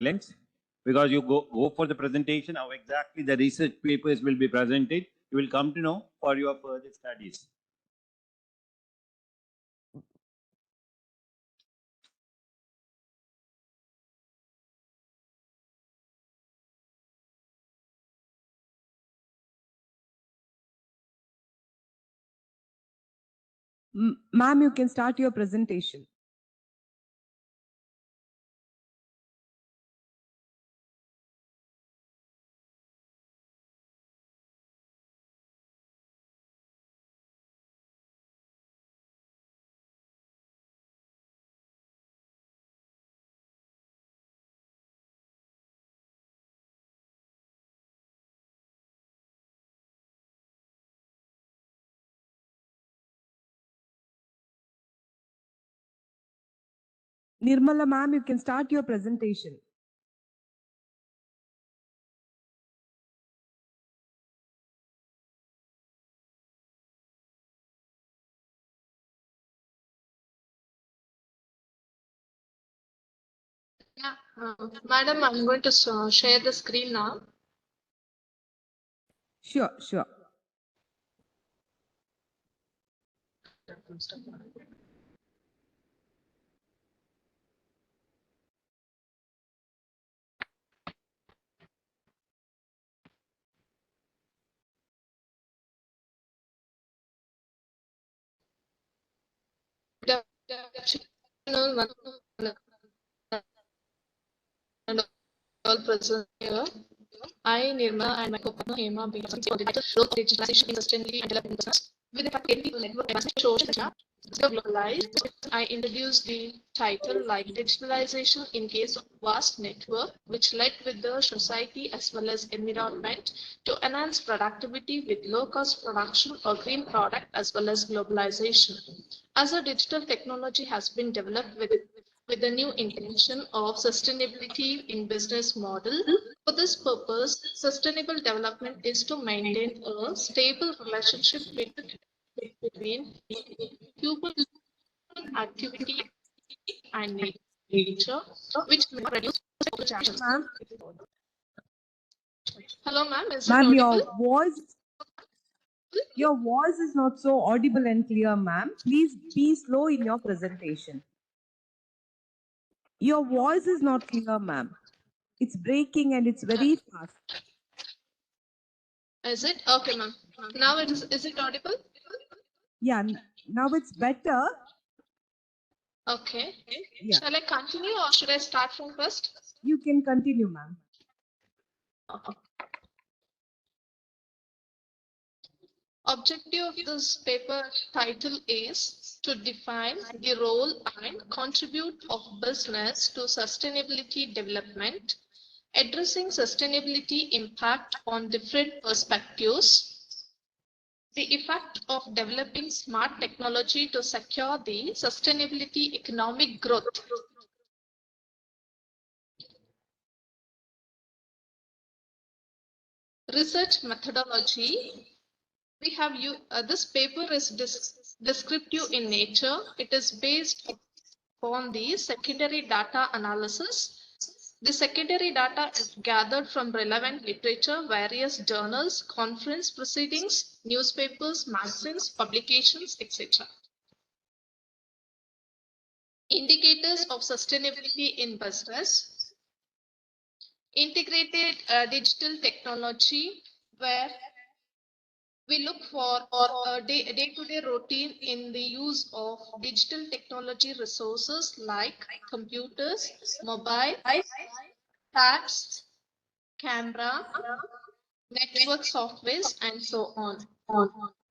links, because you go for the presentation, how exactly the research papers will be presented. You will come to know for your further studies. Ma'am, you can start your presentation. Nirmala ma'am, you can start your presentation. Yeah, madam, I'm going to share the screen now. Sure, sure. And all present here. I, Nirma, and my co-partner Hema, being coordinator, role of digitalization in sustainability and development business. With the fact people network advancement shows globalized, I introduced the title like digitalization in case of vast network, which led with the society as well as environment to enhance productivity with low-cost production or green product as well as globalization. As a digital technology has been developed with the new intention of sustainability in business model. For this purpose, sustainable development is to maintain a stable relationship between human activity and nature, which may reduce challenges. Ma'am, Hello, ma'am. Is it ma'am, audible? your voice is not so audible and clear, ma'am. Please be slow in your presentation. Your voice is not clear, ma'am. It's breaking and it's very fast. Is it okay, ma'am? Now is it audible? Yeah, now it's better. Okay. Yeah, Shall I continue or should I start from first? you can continue, ma'am. Objective of this paper title is to define the role and contribute of business to sustainability development, addressing sustainability impact on different perspectives, the effect of developing smart technology to secure the sustainability economic growth. Research methodology. We have this paper is descriptive in nature. It is based upon the secondary data analysis. The secondary data is gathered from relevant literature, various journals, conference proceedings, newspapers, magazines, publications, etc. Indicators of sustainability in business. Integrated digital technology, where we look for a day-to-day routine in the use of digital technology resources like computers, mobile, tabs, camera, network softwares, and so on.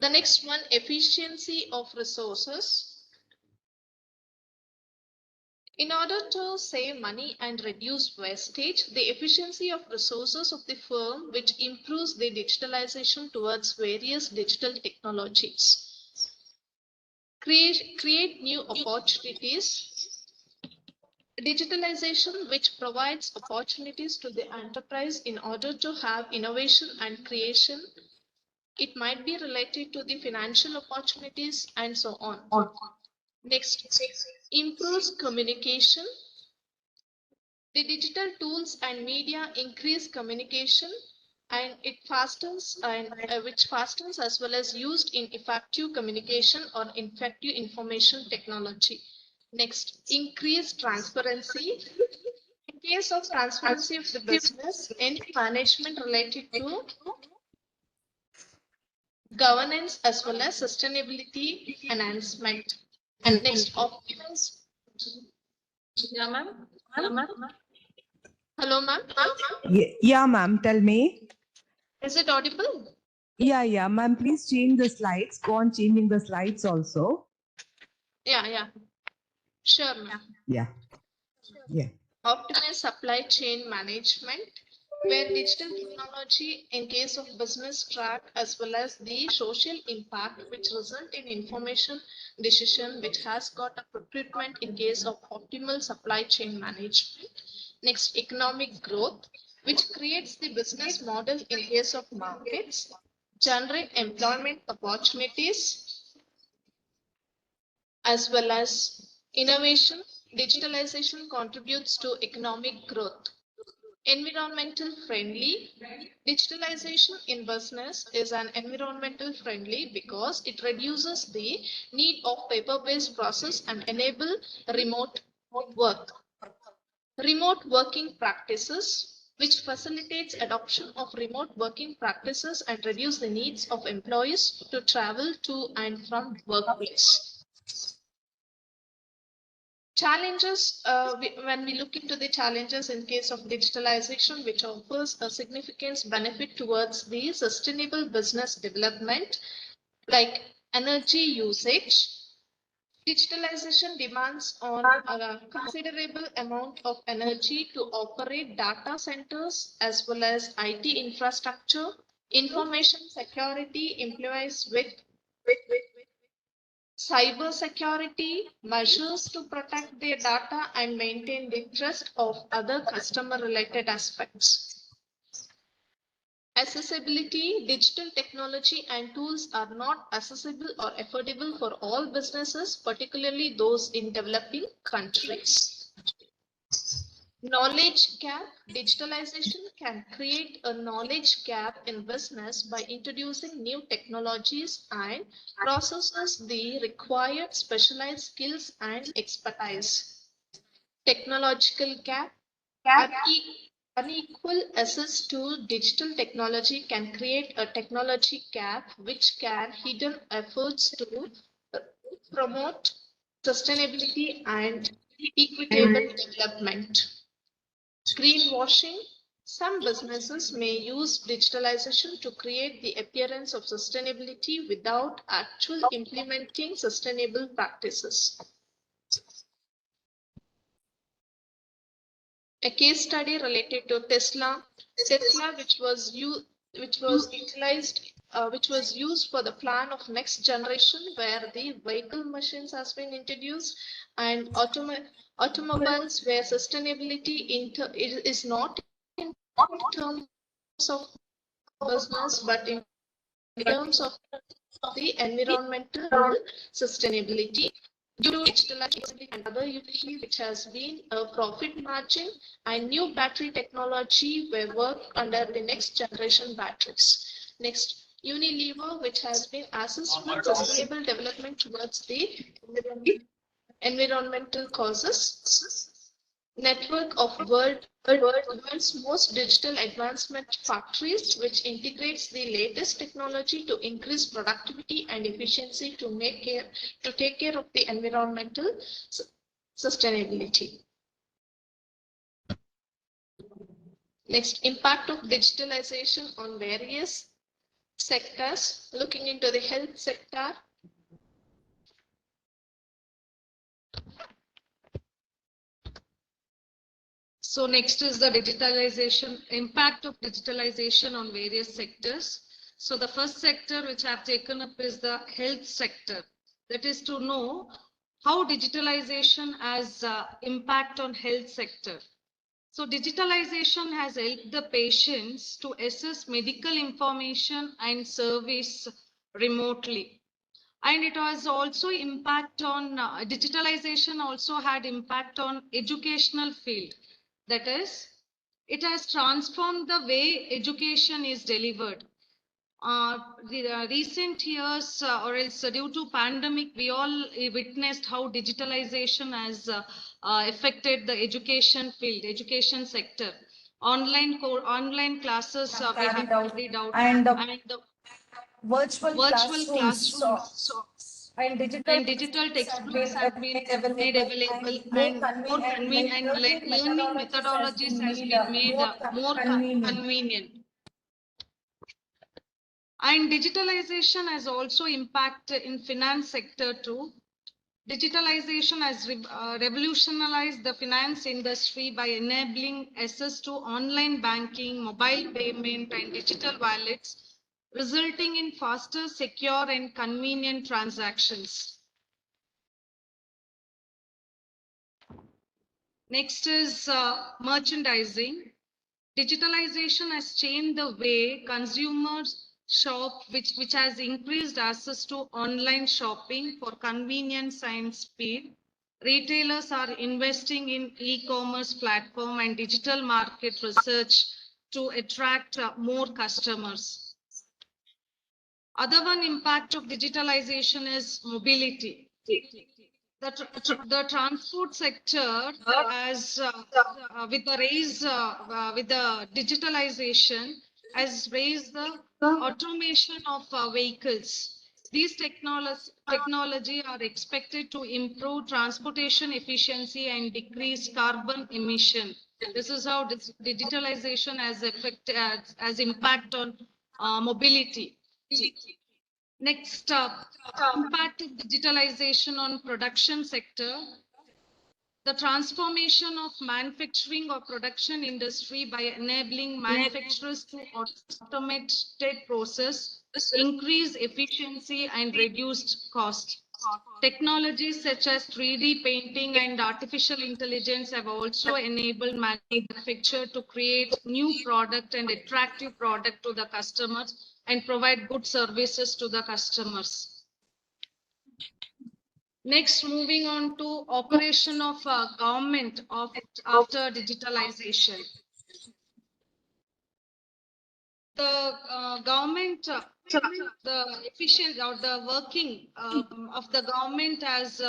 The next one, efficiency of resources. In order to save money and reduce wastage, the efficiency of resources of the firm, which improves the digitalization towards various digital technologies. Create new opportunities. Digitalization, which provides opportunities to the enterprise in order to have innovation and creation. It might be related to the financial opportunities and so on. Next, improves communication. The digital tools and media increase communication and it fastens and which fastens as well as used in effective communication or effective information technology. Next, increase transparency. In case of transparency of the business, any management related to governance as well as sustainability enhancement. And next, optimize. Yeah, ma'am. Hello, ma'am. Yeah, ma'am, tell me. Is it audible? Yeah, ma'am, please change the slides. Go on changing the slides also. Yeah. Sure, ma'am. Yeah. Optimize supply chain management, where digital technology in case of business track as well as the social impact which result in information decision which has got a procurement in case of optimal supply chain management. Next, economic growth, which creates the business model in case of markets, generate employment opportunities, as well as innovation. Digitalization contributes to economic growth. Environmental friendly. Digitalization in business is an environmental friendly because it reduces the need of paper-based process and enable remote work. Remote working practices, which facilitates adoption of remote working practices and reduce the needs of employees to travel to and from workplace. Challenges, when we look into the challenges in case of digitalization, which offers a significant benefit towards the sustainable business development, like energy usage. Digitalization demands on a considerable amount of energy to operate data centers as well as IT infrastructure. Information security implies with cyber security measures to protect their data and maintain the trust of other customer related aspects. Accessibility, digital technology and tools are not accessible or affordable for all businesses, particularly those in developing countries. Knowledge gap. Digitalization can create a knowledge gap in business by introducing new technologies and processes the required specialized skills and expertise. Technological gap. Unequal access to digital technology can create a technology gap which can hinder efforts to promote sustainability and equitable development. Greenwashing. Some businesses may use digitalization to create the appearance of sustainability without actually implementing sustainable practices. A case study related to Tesla, which was used for the plan of next generation, where the vehicle machines has been introduced, and automobiles where sustainability is not in terms of business, but in terms of the environmental sustainability. Due to digitalization and other utilities, which has been a profit margin, and new battery technology were worked under the next generation batteries. Next, Unilever, which has been assessed with sustainable development towards the environmental causes. Network of world's most digital advancement factories, which integrates the latest technology to increase productivity and efficiency to take care of the environmental sustainability. Next, impact of digitalization on various sectors. Looking into the health sector. So next is the digitalization, impact of digitalization on various sectors. So the first sector which I have taken up is the health sector. That is to know how digitalization has impact on health sector. So digitalization has helped the patients to access medical information and service remotely. And it has also impact on digitalization also had impact on educational field. That is, it has transformed the way education is delivered. The recent years, or else due to pandemic, we all witnessed how digitalization has affected the education field, education sector. Online classes we have carried out, and and the virtual virtual classrooms classrooms and digital and digital textbooks have textbooks been have been made made available available, and more and more convenient, and convenient, and learning methodologies has been made more convenient. convenient. And digitalization has also impacted in finance sector too. Digitalization has revolutionized the finance industry by enabling access to online banking, mobile payment, and digital wallets, resulting in faster, secure, and convenient transactions. Next is merchandising. Digitalization has changed the way consumers shop, which has increased access to online shopping for convenience and speed. Retailers are investing in e-commerce platform and digital market research to attract more customers. Other one impact of digitalization is mobility. The transport sector as with the digitalization has raised the automation of vehicles. These technology are expected to improve transportation efficiency and decrease carbon emission. This is how digitalization has impact on mobility. Next up, impact of digitalization on production sector. The transformation of manufacturing or production industry by enabling manufacturers to automate process, increase efficiency and reduced cost. Technologies such as 3D painting and artificial intelligence have also enabled manufacturer to create new product and attractive product to the customers and provide good services to the customers. Next, moving on to operation of government after digitalization. The government, the efficient or the working of the government has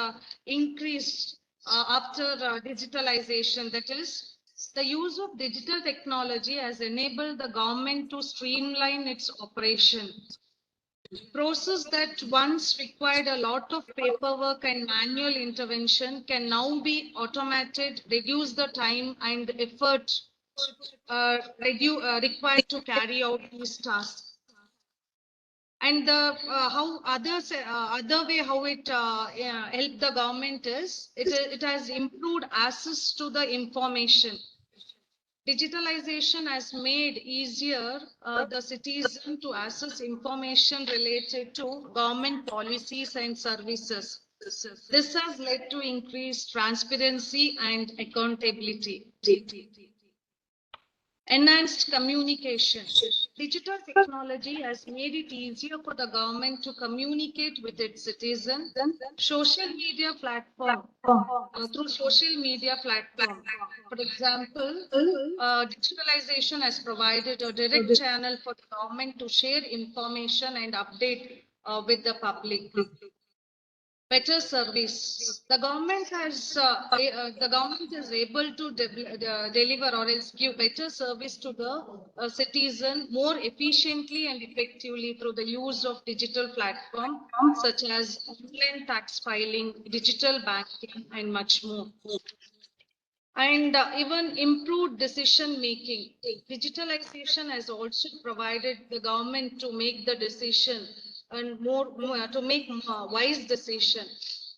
increased after digitalization. That is, the use of digital technology has enabled the government to streamline its operation. Process that once required a lot of paperwork and manual intervention can now be automated, reduce the time and effort required to carry out these tasks. And the other way how it helped the government is it has improved access to the information. Digitalization has made easier the citizen to access information related to government policies and services. This has led to increased transparency and accountability. Enhanced communication. Digital technology has made it easier for the government to communicate with its citizens. Social media platform, through social media platform. For example, digitalization has provided a direct channel for the government to share information and update with the public. Better service. The government is able to deliver or else give better service to the citizen more efficiently and effectively through the use of digital platform such as online tax filing, digital banking, and much more. And even improved decision making. Digitalization has also provided the government to make the decision and more to make wise decision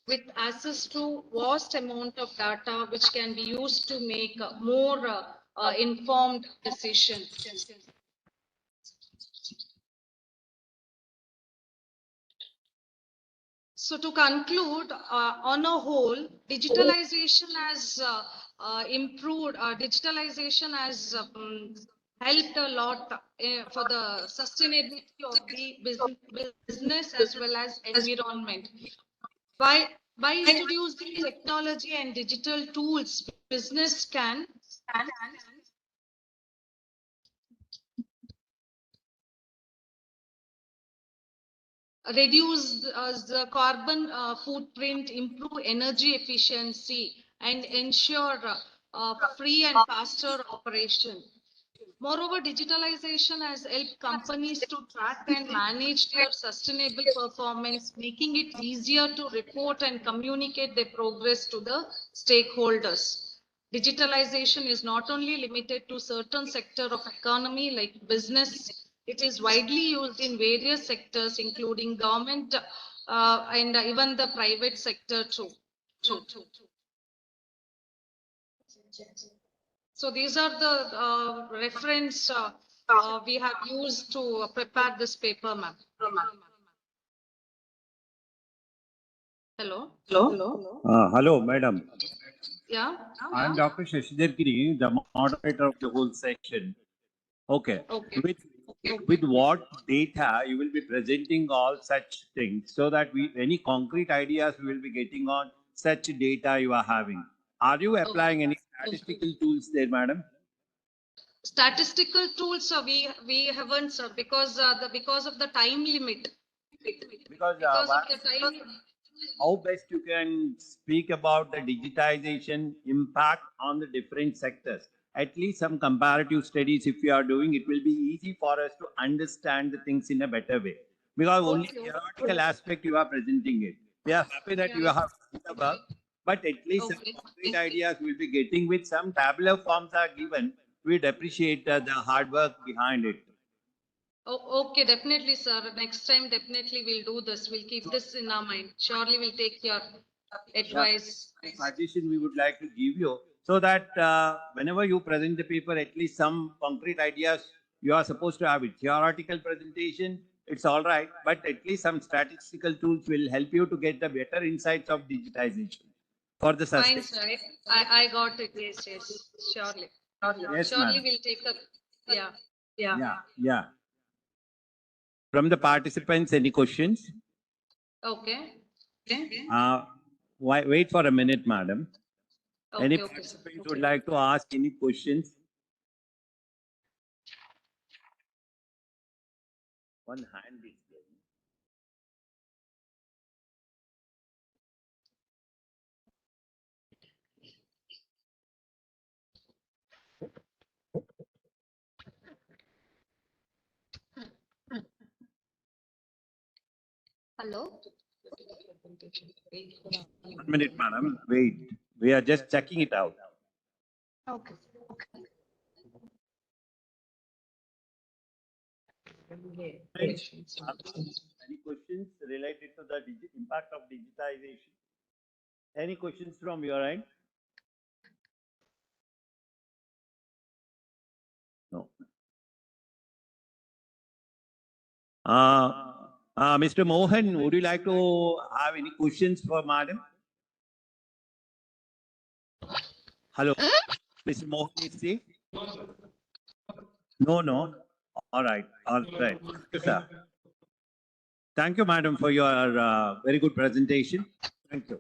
with access to vast amount of data which can be used to make more informed decision. So to conclude, on a whole, digitalization has improved. Digitalization has helped a lot for the sustainability of the business as well as environment. By introducing technology and digital tools, business can reduce the carbon footprint, improve energy efficiency, and ensure free and faster operation. Moreover, digitalization has helped companies to track and manage their sustainable performance, making it easier to report and communicate their progress to the stakeholders. Digitalization is not only limited to certain sector of economy like business, it is widely used in various sectors, including government and even the private sector too. So these are the reference we have used to prepare this paper, ma'am. Hello? Hello, madam. Yeah? I am Dr. Shashidhar Giri, the moderator of the whole session. Okay. Okay. With what data you will be presenting all such things so that any concrete ideas we will be getting on such data you are having. Are you applying any statistical tools there, madam? Statistical tools, we haven't, sir, because because of the time limit. Because Because of the time. how best you can speak about the digitization impact on the different sectors. At least some comparative studies, if you are doing, it will be easy for us to understand the things in a better way. Because only theoretical aspect you are presenting it. We are happy that you have done the work, but at least some Okay. concrete ideas we'll be getting with some tabular forms are given. We'd appreciate the hard work behind it. Oh, okay, definitely, sir. Next time, definitely we'll do this. We'll keep this in our mind. Surely we'll take your advice. Suggestion we would like to give you so that whenever you present the paper, at least some concrete ideas you are supposed to have it. Theoretical presentation, it's all right, but at least some statistical tools will help you to get the better insights of digitization for the Fine, sustain. sir. I got it. Yes, yes, surely. Yes, Surely ma'am. we'll take up. Yeah. Yeah. From the participants, any questions? Okay. Wait for a minute, madam. Any Okay, okay, sir. participants would like to ask any questions? One hand is there. Hello? 1 minute, madam. Wait. We are just checking it out. Okay. Any questions related to the impact of digitization? Any questions from your end? No. Mr. Mohan, would you like to have any questions for madam? Hello, Mr. Mohan is there? No. All right. Thank you, sir. Thank you, madam, for your very good presentation. Thank you.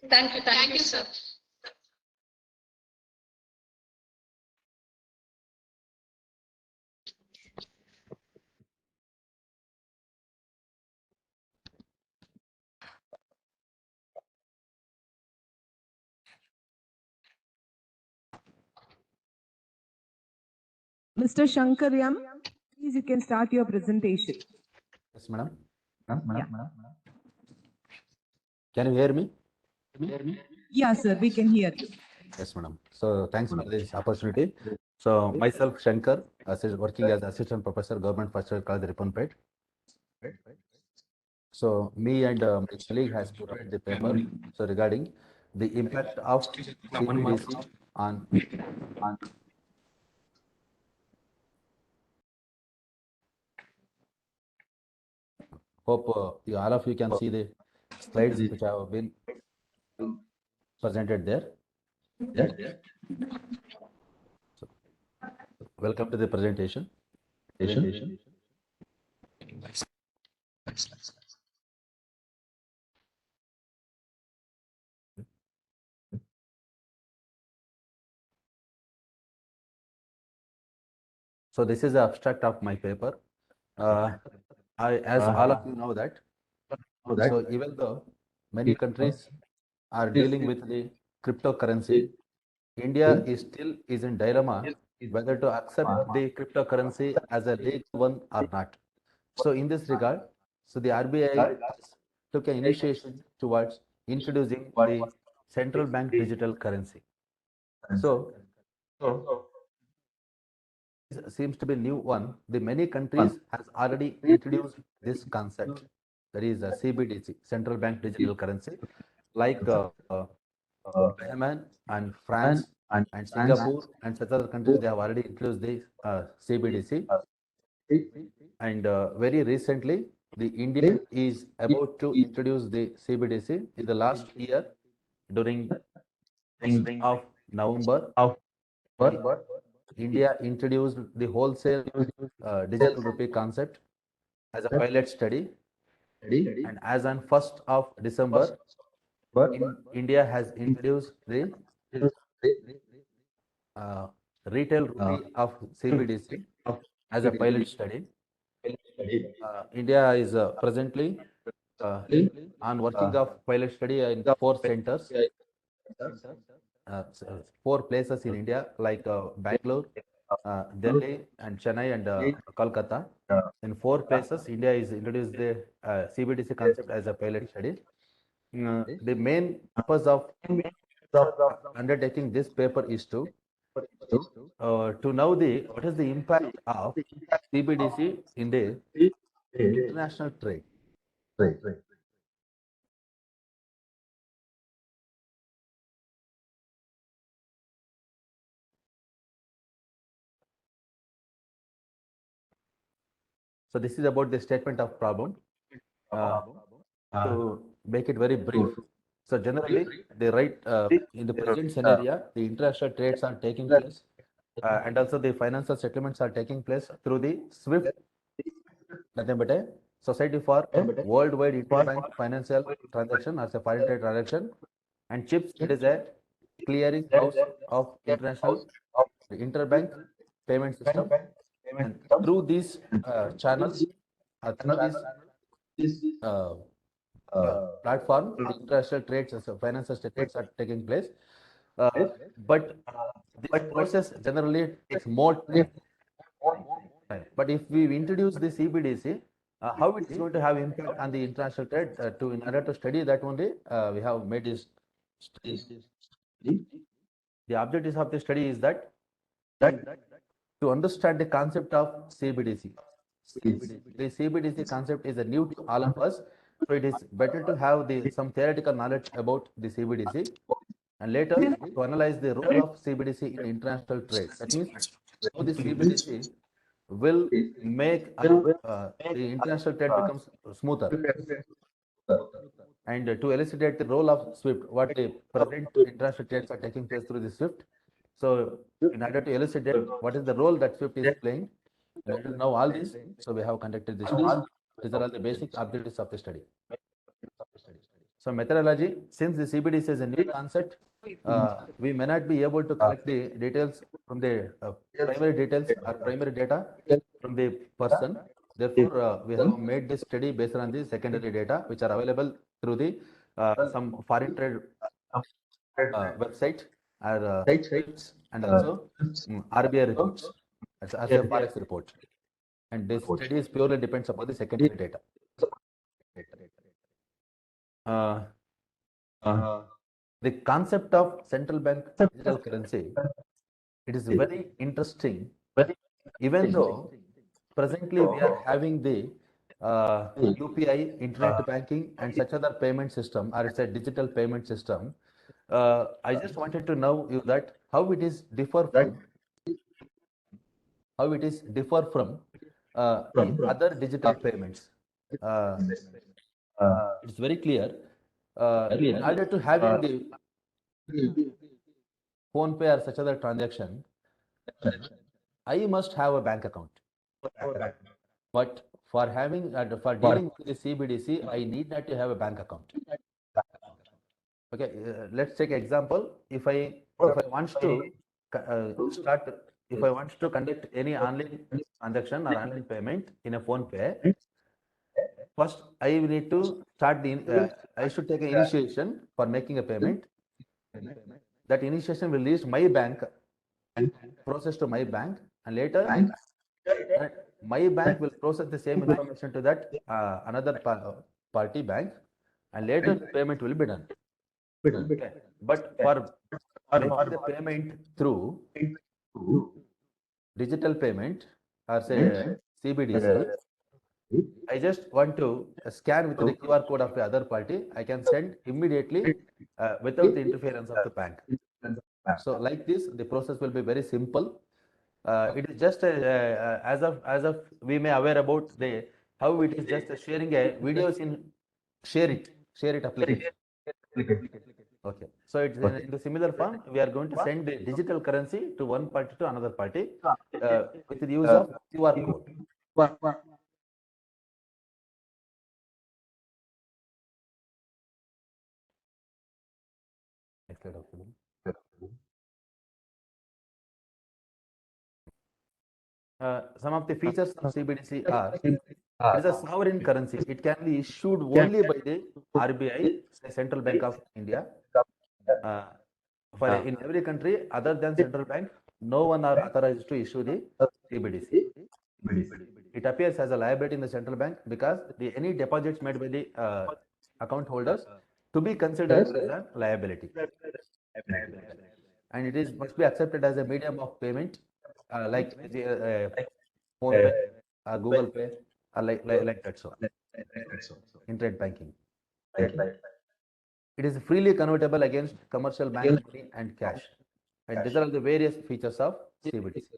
Thank you, sir. Mr. Shankar Yam, please you can start your presentation. Yes, madam. Madam. Can you hear me? Yeah, sir, we can hear you. Yes, madam. So thanks for this opportunity. So myself, Shankar, working as assistant professor, government first year college, Riponpet. So me and my colleague has prepared the paper. So regarding the impact of CBDC on hope all of you can see the slides which have been presented there. So, welcome to the presentation. So this is the abstract of my paper. As all of you know that, so even though many countries are dealing with the cryptocurrency, India is in dilemma whether to accept the cryptocurrency as a legal one or not. So in this regard, so the RBI took an initiation towards introducing the central bank digital currency. So seems to be new one. The many countries has already introduced this concept, that is a CBDC, central bank digital currency, like Yemen and France and Singapore and such other countries. They have already introduced the CBDC, and very recently, the India is about to introduce the CBDC in the last year during 1st of November. India introduced the wholesale digital rupee concept as a pilot study, and as on 1st of December, India has introduced the uh, retail rupee of CBDC as a pilot study. India is presently on working of pilot study in 4 centers, 4 places in India like Bangalore, Delhi, and Chennai, and Kolkata. In 4 places, India is introduced the CBDC concept as a pilot study. The main purpose of undertaking this paper is to know what is the impact of CBDC in the international trade. So this is about the statement of problem. To make it very brief. So generally, in the present scenario, the international trades are taking place, and also the financial settlements are taking place through the SWIFT, nothing but a Society for Worldwide Interbank Financial Transaction, as a foreign trade transaction, and CHIPS, it is a clearing house of international interbank payment system, and through these channels, through these platform, the international trades, financial trades are taking place. But this process generally takes more time. But if we introduce the CBDC, how it is going to have impact on the international trade? In order to study that only, we have made this study. The objectives of the study is that to understand the concept of CBDC. The CBDC concept is a new to all of us, so it is better to have some theoretical knowledge about the CBDC, and later to analyze the role of CBDC in international trade. That means how the CBDC will make the international trade becomes smoother, and to elucidate the role of SWIFT, what the present international trades are taking place through the SWIFT. So in order to elucidate what is the role that SWIFT is playing, in order to know all this, so we have conducted this study. These are all the basic objectives of the study. So methodology, since the CBDC is a new concept, we may not be able to collect the details from the primary details or primary data from the person. Therefore, we have made this study based on the secondary data, which are available through the some foreign trade website or sites, and also RBI reports as a Forex report. And this study is purely depends upon the secondary data. The concept of central bank digital currency, it is very interesting, even though presently we are having the UPI, internet banking, and such other payment system, or it's a digital payment system. I just wanted to know you that how it is differ from the other digital payments. It's very clear. In order to having the phone pay or such other transaction, I must have a bank account. But for dealing with the CBDC, I need not to have a bank account. Okay, let's take example. If I want to start if I want to conduct any online transaction or online payment in a phone pay, first I need to start I should take an initiation for making a payment. That initiation will reach my bank, process to my bank, and later my bank will process the same information to that another party bank, and later payment will be done. Okay. But for making the payment through digital payment or say CBDC, I just want to scan with the QR code of the other party. I can send immediately without the interference of the bank. So like this, the process will be very simple. It is just as of we may aware about the how it is just sharing a videos in share it application. Okay, so it's in the similar form. We are going to send the digital currency to one party to another party with the use of QR code. Next slide, please. Some of the features of CBDC are it is a sovereign currency. It can be issued only by the RBI, Central Bank of India. In every country other than central bank, no one are authorized to issue the CBDC. It appears as a liability in the central bank because any deposits made by the account holders to be considered as a liability. And it must be accepted as a medium of payment, like the phone pay, Google Pay, or like that. So, internet banking. It is freely convertible against commercial bank money and cash. And these are the various features of CBDC.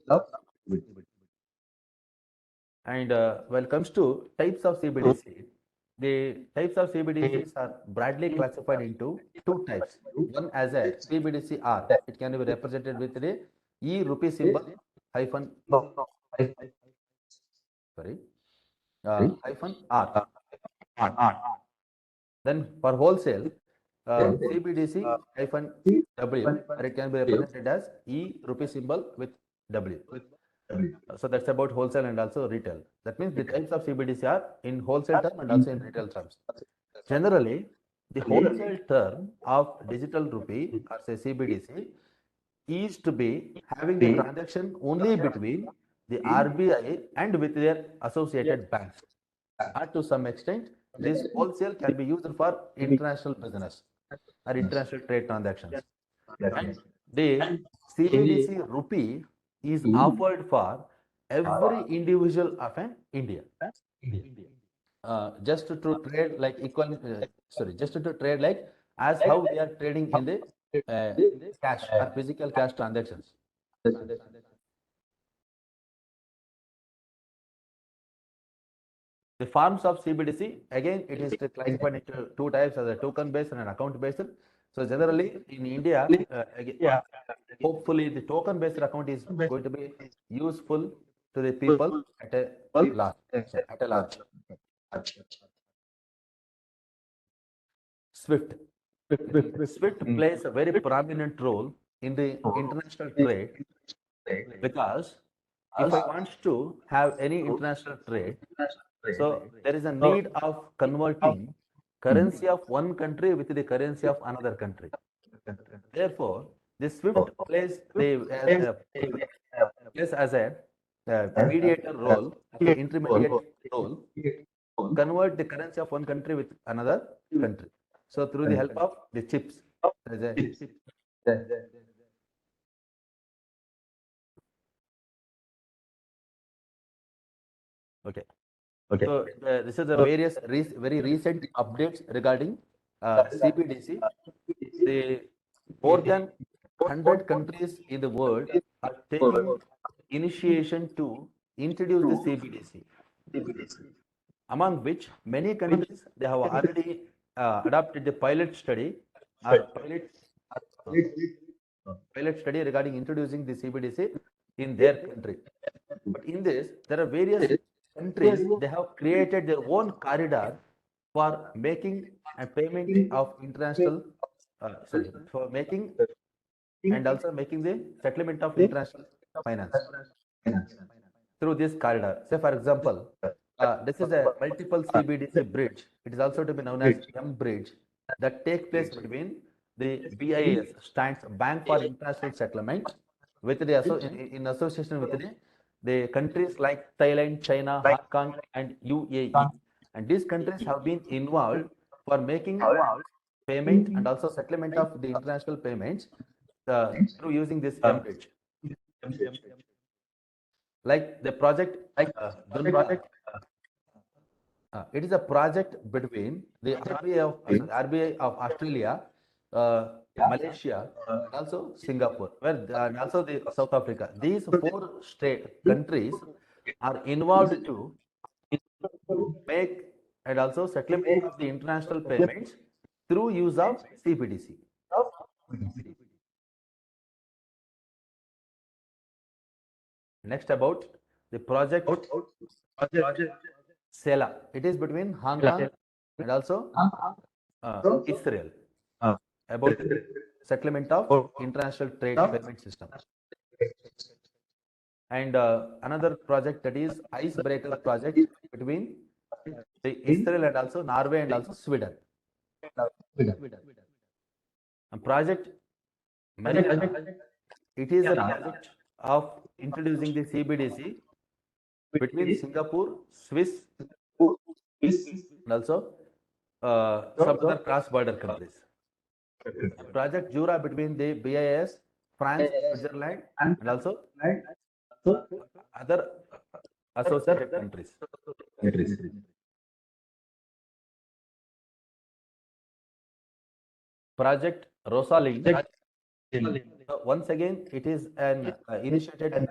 And when it comes to types of CBDC, the types of CBDCs are broadly classified into two types. One as a CBDC-R. It can be represented with the e-rupee symbol hyphen hyphen R. Then for wholesale, CBDC hyphen W, or it can be represented as e-rupee symbol with W. So that's about wholesale and also retail. That means the types of CBDC are in wholesale term and also in retail terms. Generally, the wholesale term of digital rupee or say CBDC is to be having the transaction only between the RBI and with their associated banks. Or to some extent, this wholesale can be used for international business or international trade transactions. And the CBDC rupee is offered for every individual of an India. Just to trade like just to trade like as how we are trading in the cash or physical cash transactions. The forms of CBDC, again, it is classified into two types, as a token based and an account based. So generally in India, hopefully the token based account is going to be useful to the people at a large. SWIFT. SWIFT plays a very prominent role in the international trade because if I want to have any international trade, so there is a need of converting currency of one country with the currency of another country. Therefore, the SWIFT plays as a mediator role, intermediate role, convert the currency of one country with another country. So through the help of the chips. Okay. So this is the various very recent updates regarding CBDC. The more than 100 countries in the world are taking initiation to introduce the CBDC. Among which many countries they have already adopted the pilot study regarding introducing the CBDC in their country. But in this, there are various countries, they have created their own corridor for making a payment of international, for making and also making the settlement of international finance through this corridor. Say, for example, this is a multiple CBDC bridge. It is also to be known as M bridge that takes place between the BIS, stands Bank for International Settlement, with the in association with the countries like Thailand, China, Hong Kong, and UAE. And these countries have been involved for making payment and also settlement of the international payments through using this M bridge. Like the project Dunbar. It is a project between the RBI of Australia, Malaysia, and also Singapore, and also the South Africa. These four countries are involved to make and also settlement of the international payments through use of CBDC. Next, about the project SELA. It is between Hong Kong and also Israel about settlement of international trade payment system. And another project, that is icebreaker project between the Israel and also Norway and also Sweden. And project America, it is a project of introducing the CBDC between Singapore, Swiss, and also some other cross-border countries. Project Jura between the BIS, France, Switzerland, and also other associated countries. Project Rosalind. Once again, it is an initiated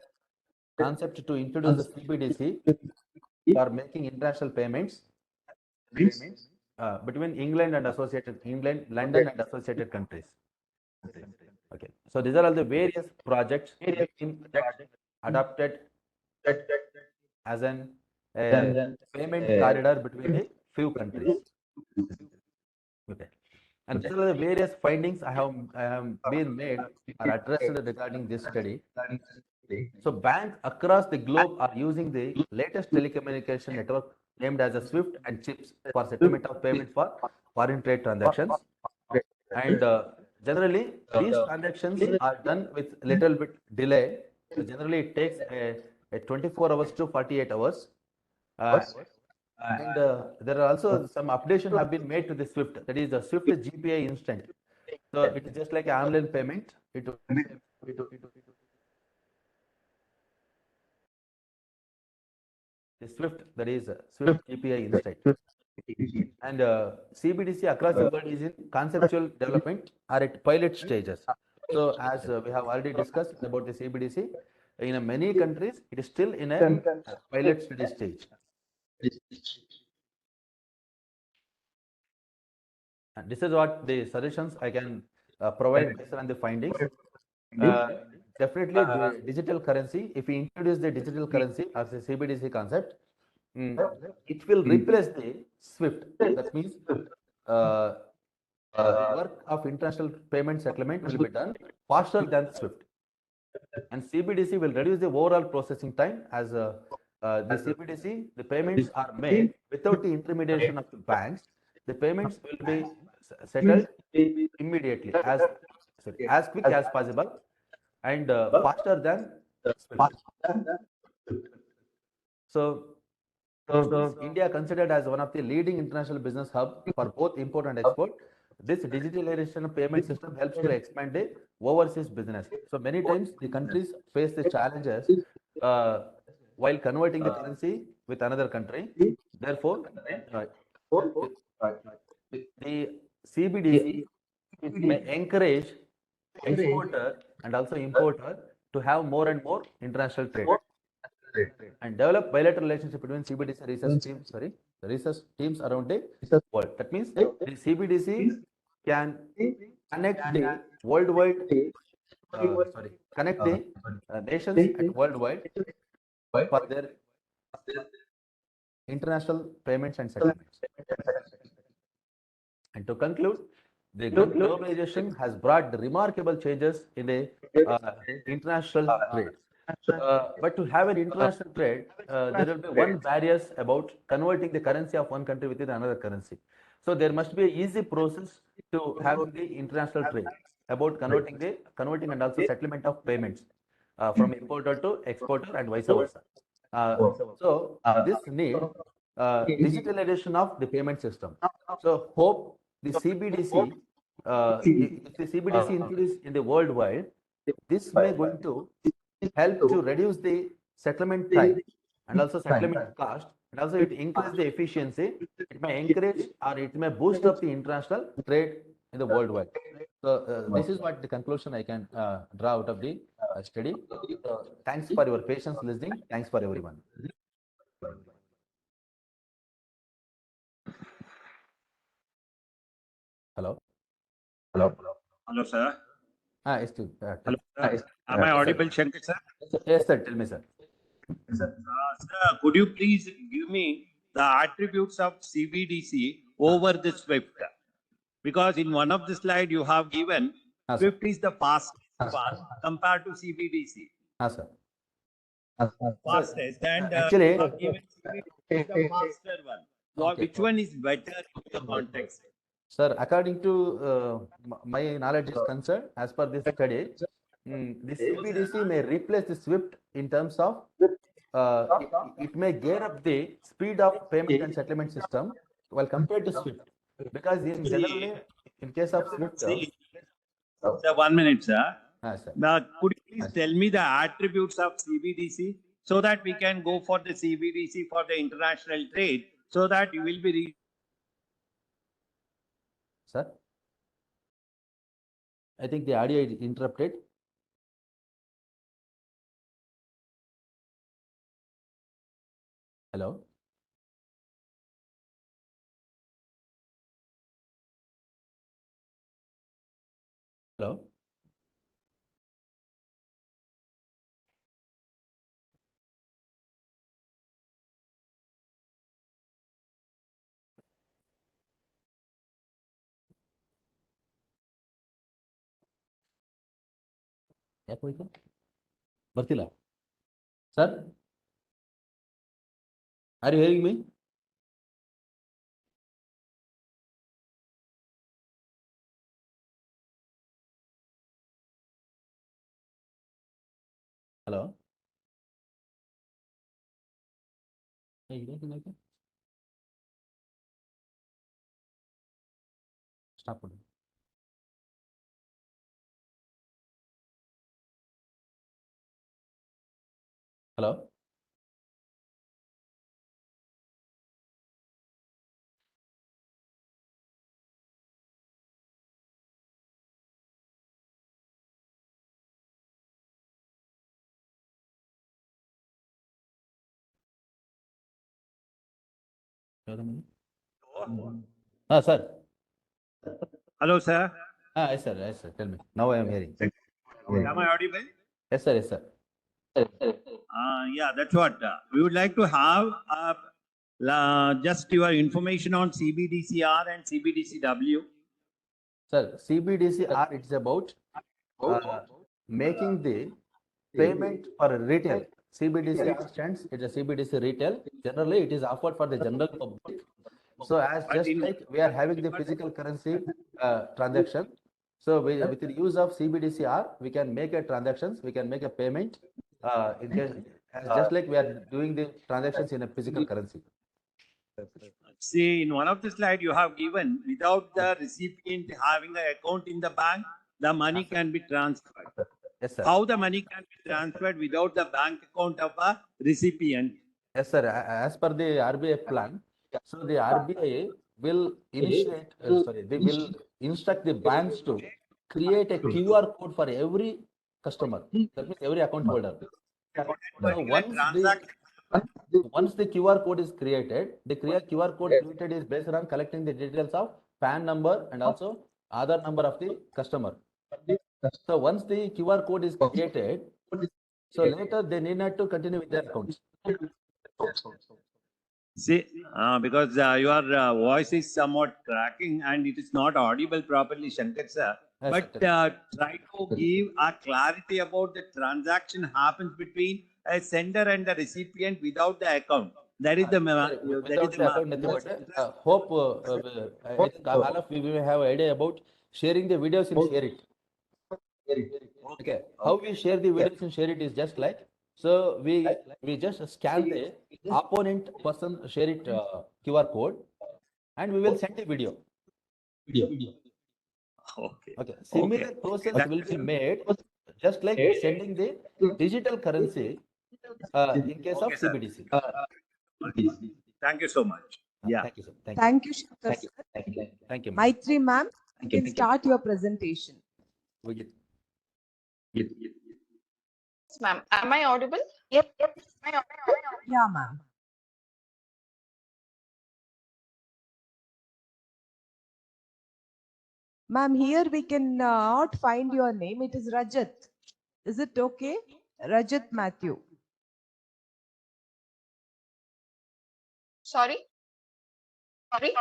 concept to introduce the CBDC for making international payments between England, London, and associated countries. Okay, so these are all the various projects adopted as an payment corridor between a few countries. Okay, and these are the various findings I have been made or addressed regarding this study. So banks across the globe are using the latest telecommunication network named as a SWIFT and CHIPS for settlement of payments for foreign trade transactions. And generally, these transactions are done with little bit delay. So generally, it takes a 24 hours to 48 hours. And there are also some updation have been made to the SWIFT. That is the SWIFT GPI instant. So it is just like an online payment. The SWIFT, that is SWIFT GPI instant. And CBDC across the world is in conceptual development or at pilot stages. So as we have already discussed about the CBDC, in many countries, it is still in a pilot study stage. And this is what the suggestions I can provide based on the findings. Definitely, the digital currency, if we introduce the digital currency as a CBDC concept, it will replace the SWIFT. That means the work of international payment settlement will be done faster than SWIFT. And CBDC will reduce the overall processing time, as the CBDC, the payments are made without the intermediation of the banks. The payments will be settled immediately, as quick as possible, and faster than SWIFT. So India considered as one of the leading international business hub for both import and export. This digitalization of payment system helps to expand the overseas business. So many times the countries face the challenges while converting the currency with another country. Therefore, the CBDC may encourage exporter and also importer to have more and more international trade and develop bilateral relationship between CBDC research teams around the world. That means the CBDC can connect the worldwide, connect the nations at worldwide for their international payments and settlements. And to conclude, the globalization has brought remarkable changes in the international trade. But to have an international trade, there will be one barriers about converting the currency of one country with another currency. So there must be an easy process to having the international trade about converting and also settlement of payments from importer to exporter and vice versa. So this need digitalization of the payment system. So hope the CBDC, if the CBDC introduced in the worldwide, this may going to help to reduce the settlement time and also settlement cost, and also it increase the efficiency. It may encourage or it may boost up the international trade in the worldwide. So this is what the conclusion I can draw out of the study. Thanks for your patience listening. Thanks for everyone. Hello. Hello, sir. Yes, Hello, sir. Am I audible, Shankar, sir? yes, sir. Tell me, sir. Sir, could you please give me the attributes of CBDC over the SWIFT? Because in one of the slide you have given, Ah, sir. SWIFT is the fastest one compared to CBDC. Sir. Fastest, and Actually- you have given CBDC is the faster one. Okay. Which one is better in the context? Sir, according to my knowledge is concerned, as per this study, the CBDC may replace the SWIFT in terms of it may gear up the speed of payment and settlement system while compared to SWIFT. Because in generally, in case of SWIFT, See, sir, 1 minute, sir. sir. Now, could you please tell me the attributes of CBDC so that we can go for the CBDC for the international trade, so that you will be Sir, I think the audio is interrupted. Hello. Hello. ಯಾಕೆ ಹೋಯ್ತು ಬರ್ತಿಲ್ಲ sir are you hearing me hello stop ಮಾಡಿ hello sir Hello, sir. yes sir, tell me. Now I am hearing. Am I audible? Yes sir. Yeah, that's what. We would like to have just your information on CBDCR and CBDCW. Sir, CBDCR, it's about making the payment for retail. CBDCR stands, it's a CBDC retail. Generally, it is offered for the general public. So as But just in- like we are having the physical currency transaction, so with the use of CBDCR, we can make a transactions, we can make a payment in case, just like we are doing the transactions in a physical currency. See, in one of the slide you have given, without the recipient having an account in the bank, the money can be transferred. Yes, sir. How the money can be transferred without the bank account of a recipient? Yes, sir. As per the RBI plan, so the RBI will initiate, they will instruct the banks to create a QR code for every customer. That means every account holder. So once the QR code is created, the QR code created is based on collecting the details of PAN number and also Aadhaar number of the customer. So once the QR code is created, so later they need not to continue with their accounts. See, because your voice is somewhat cracking and it is not audible properly, Shankar sir. Yes, But try to give a clarity about the transaction happens between a sender and the recipient without the account. That is the, without the account, nothing most but interesting. hope, I think all of we will have idea about sharing the videos and share it. Okay, how we share the videos and share it is just like, so we just scan the opponent person, share it QR code, and we will send the video. Okay. Okay, similar process will be made just like sending the digital currency in case of Okay, sir. CBDC. Thank you so much. Yeah. Thank you, sir. Thank you. Thank you, Shankar sir. Thank you, ma'am. Maitri ma'am, you can start your presentation. We get- Yes, ma'am. Am I audible? Yeah, ma'am. Ma'am, here we can not find your name. It is Rajat. Is it okay? Rajat Matthew. Sorry? Sorry?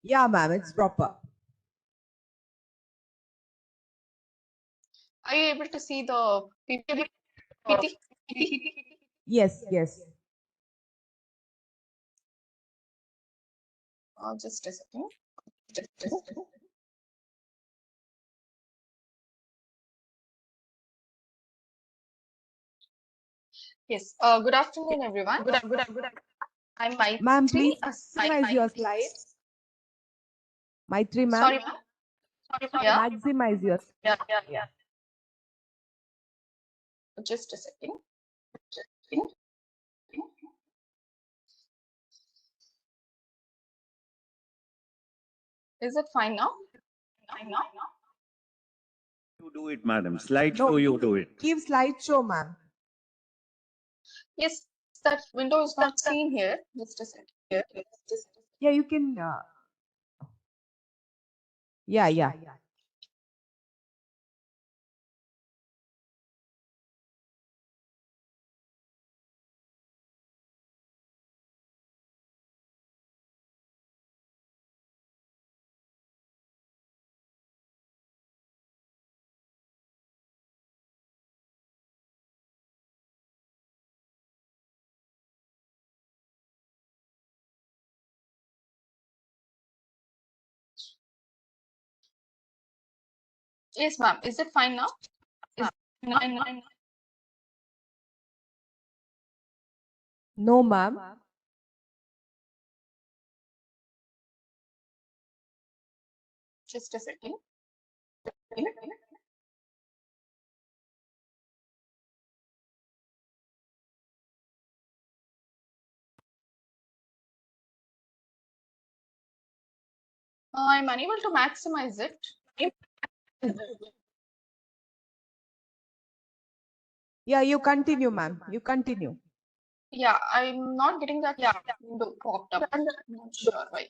Yeah, ma'am, it's proper. Are you able to see the PPT? Yes, yes. Just a second. Yes. Good afternoon, everyone. I'm Maitri. Ma'am, please a maximize your slides. Maitri ma'am, Sorry, ma'am. Yeah. maximize your. Yeah. Just a second. Is it fine now? You do it, madam. Slideshow, you do it. Give slideshow, ma'am. Yes, that window is not seen here. Just a second. Yeah, you can. Yeah. Yes, ma'am. Is it fine now? No, ma'am. Just a second. I'm unable to maximize it. Yeah, you continue, ma'am. You continue. Yeah, I'm not getting that window popped up. I'm not sure why.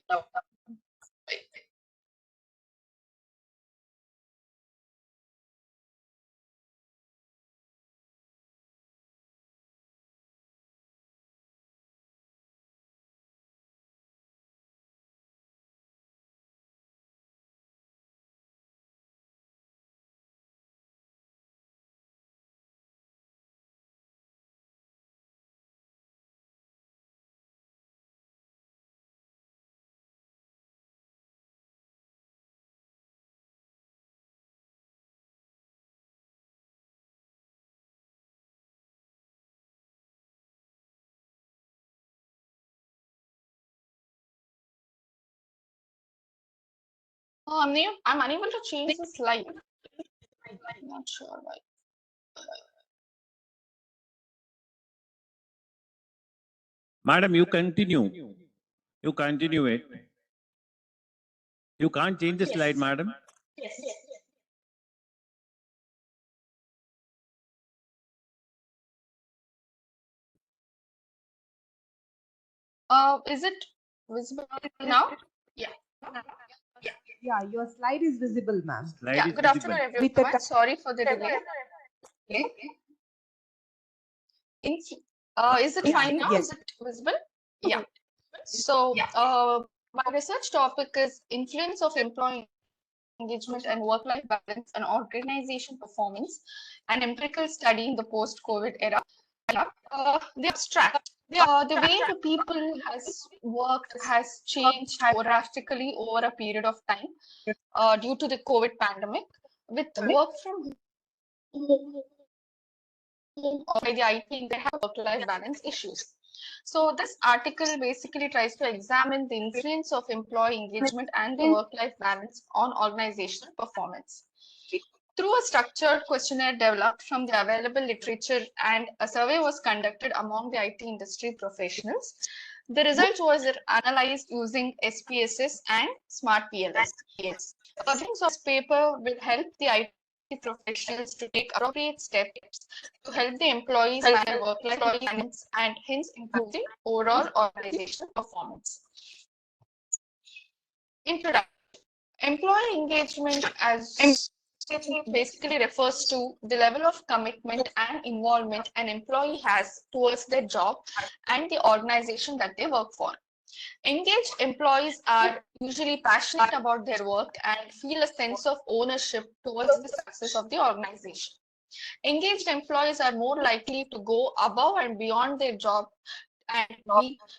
Oh, I'm unable to change the slide. I'm not sure why. Madam, you continue. You continue it. You can't change the slide, madam. Is it visible now? Yeah. Yeah, your slide is visible, ma'am. Slide Yeah. is Good visible. afternoon, With the everyone. Sorry for the delay. Is it fine now? Yes. Is it visible? Yeah. So, my research topic is influence of employee engagement and work-life balance and organization performance, an empirical study in the post-COVID era. They abstract. The way the people has worked has changed drastically over a period of time due to the COVID pandemic. With work from home by the IT, they have work-life balance issues. So this article basically tries to examine the influence of employee engagement and the work-life balance on organizational performance. Through a structured questionnaire developed from the available literature and a survey was conducted among the IT industry professionals, the result was analyzed using SPSS and Smart PLS. Readings of this paper will help the IT professionals to take appropriate steps to help the employees manage work-life balance and hence improve the overall organizational performance. Introduction. Employee engagement as basically refers to the level of commitment and involvement an employee has towards their job and the organization that they work for. Engaged employees are usually passionate about their work and feel a sense of ownership towards the success of the organization. Engaged employees are more likely to go above and beyond their job and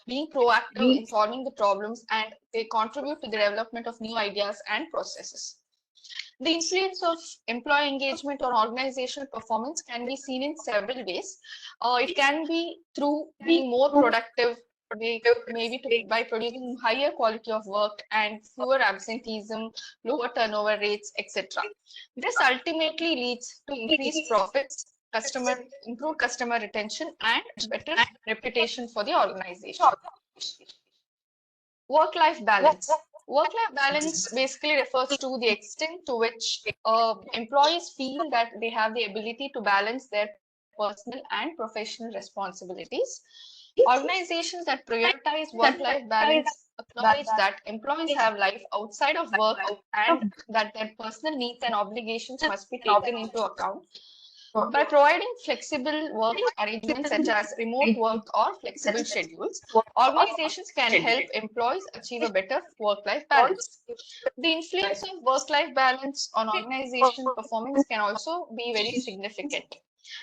being proactive in solving the problems, and they contribute to the development of new ideas and processes. The influence of employee engagement on organizational performance can be seen in several ways. It can be through being more productive, maybe by producing higher quality of work and fewer absenteeism, lower turnover rates, etc. This ultimately leads to increased profits, improved customer retention, and better reputation for the organization. Work-life balance. Work-life balance basically refers to the extent to which employees feel that they have the ability to balance their personal and professional responsibilities. Organizations that prioritize work-life balance acknowledge that employees have life outside of work and that their personal needs and obligations must be taken into account. By providing flexible work arrangements such as remote work or flexible schedules, organizations can help employees achieve a better work-life balance. The influence of work-life balance on organizational performance can also be very significant.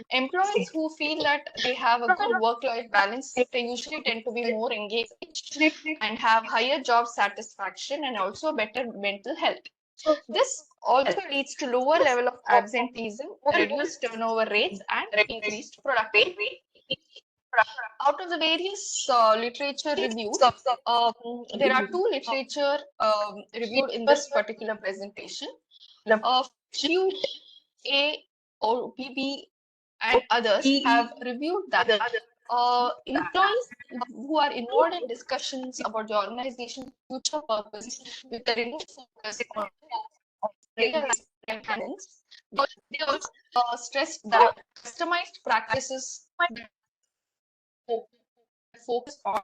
Employees who feel that they have a good work-life balance, they usually tend to be more engaged and have higher job satisfaction and also better mental health. This also leads to lower level of absenteeism, reduced turnover rates, and increased productivity. Out of the various literature reviews, there are two literature reviewed in this particular presentation. Few A or PB and others have reviewed that employees who are involved in discussions about the organization's future purpose with a renewed focus on real-life balance, they also stressed that customized practices focus on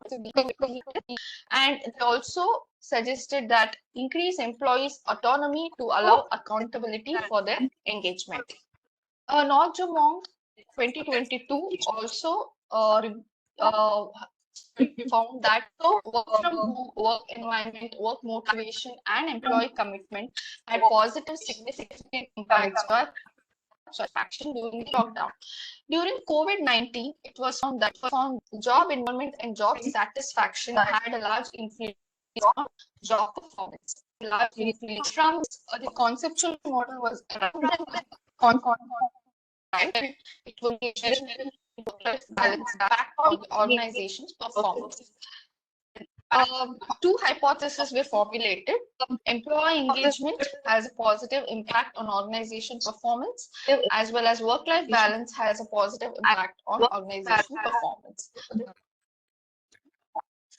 and they also suggested that increase employees' autonomy to allow accountability for their engagement. Norgemong 2022 also found that work from home, work environment, work motivation, and employee commitment had positive significant impacts on satisfaction during the lockdown. During COVID-19, it was found that job involvement and job satisfaction had a large influence on job performance. Large influence from the conceptual model was it will be balance back on the organization's performance. Two hypotheses were formulated. Employee engagement has a positive impact on organization performance, as well as work-life balance has a positive impact on organization performance.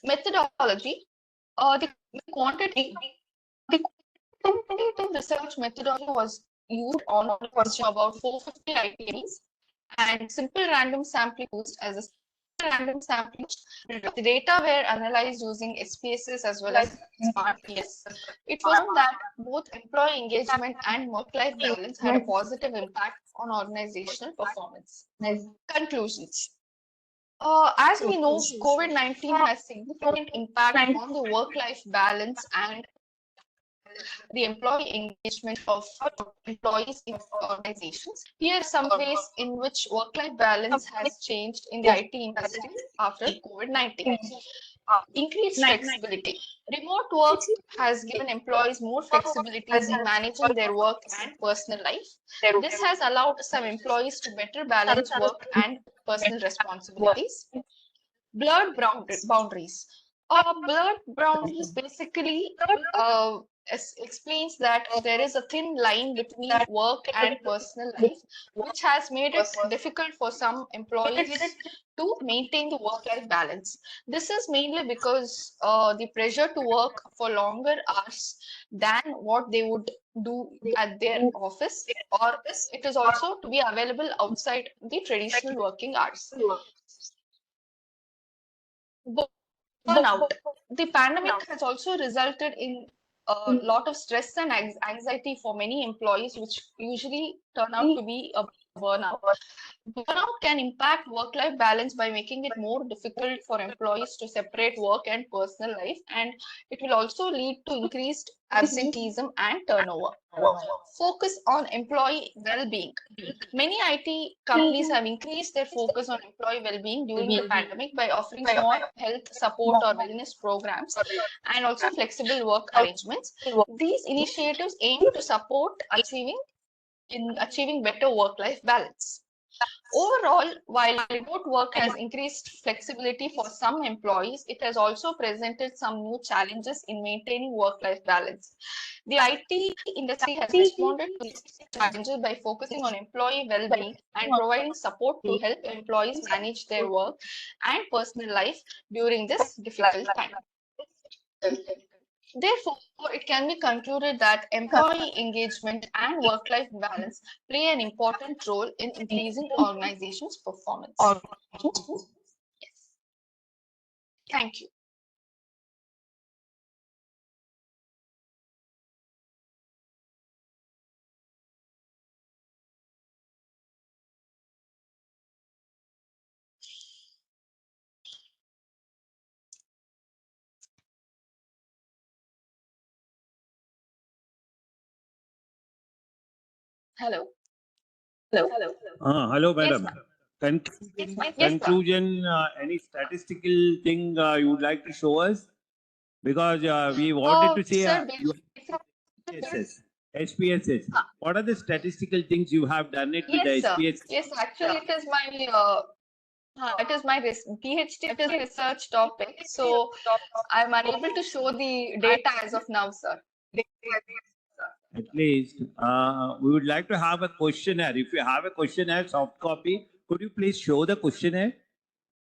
Methodology. The quantitative research methodology was used on about 450 ITMs, and simple random sampling used as a random sampling. The data were analyzed using SPSS as well as Smart PS. It found that both employee engagement and work-life balance had a positive impact on organizational performance. Conclusions. As we know, COVID-19 has significant impact on the work-life balance and the employee engagement of employees in organizations. Here are some ways in which work-life balance has changed in the IT industry after COVID-19. Increased flexibility. Remote work has given employees more flexibilities in managing their work and personal life. This has allowed some employees to better balance work and personal responsibilities. Blurred boundaries. Blurred boundaries basically explains that there is a thin line between work and personal life, which has made it difficult for some employees to maintain the work-life balance. This is mainly because the pressure to work for longer hours than what they would do at their office, or it is also to be available outside the traditional working hours. Burnout. The pandemic has also resulted in a lot of stress and anxiety for many employees, which usually turn out to be a burnout. Burnout can impact work-life balance by making it more difficult for employees to separate work and personal life, and it will also lead to increased absenteeism and turnover. Focus on employee well-being. Many IT companies have increased their focus on employee well-being during the pandemic by offering small health support or wellness programs and also flexible work arrangements. These initiatives aim to support achieving better work-life balance. Overall, while remote work has increased flexibility for some employees, it has also presented some new challenges in maintaining work-life balance. The IT industry has responded to these challenges by focusing on employee well-being and providing support to help employees manage their work and personal life during this difficult time. Therefore, it can be concluded that employee engagement and work-life balance play an important role in increasing organizations' performance. Yes. Thank you. Hello. Hello, madam. Yes, Conclusion, yes, sir. conclusion, any statistical thing you would like to show us? Because we wanted to say Sir, you SPSS. SPSS. What are the statistical things you have done it with the yes, sir. SPSS? Yes, actually, it is my PhD research topic. So I'm unable to show the data as of now, sir. At least we would like to have a questionnaire. If you have a questionnaire soft copy, could you please show the questionnaire?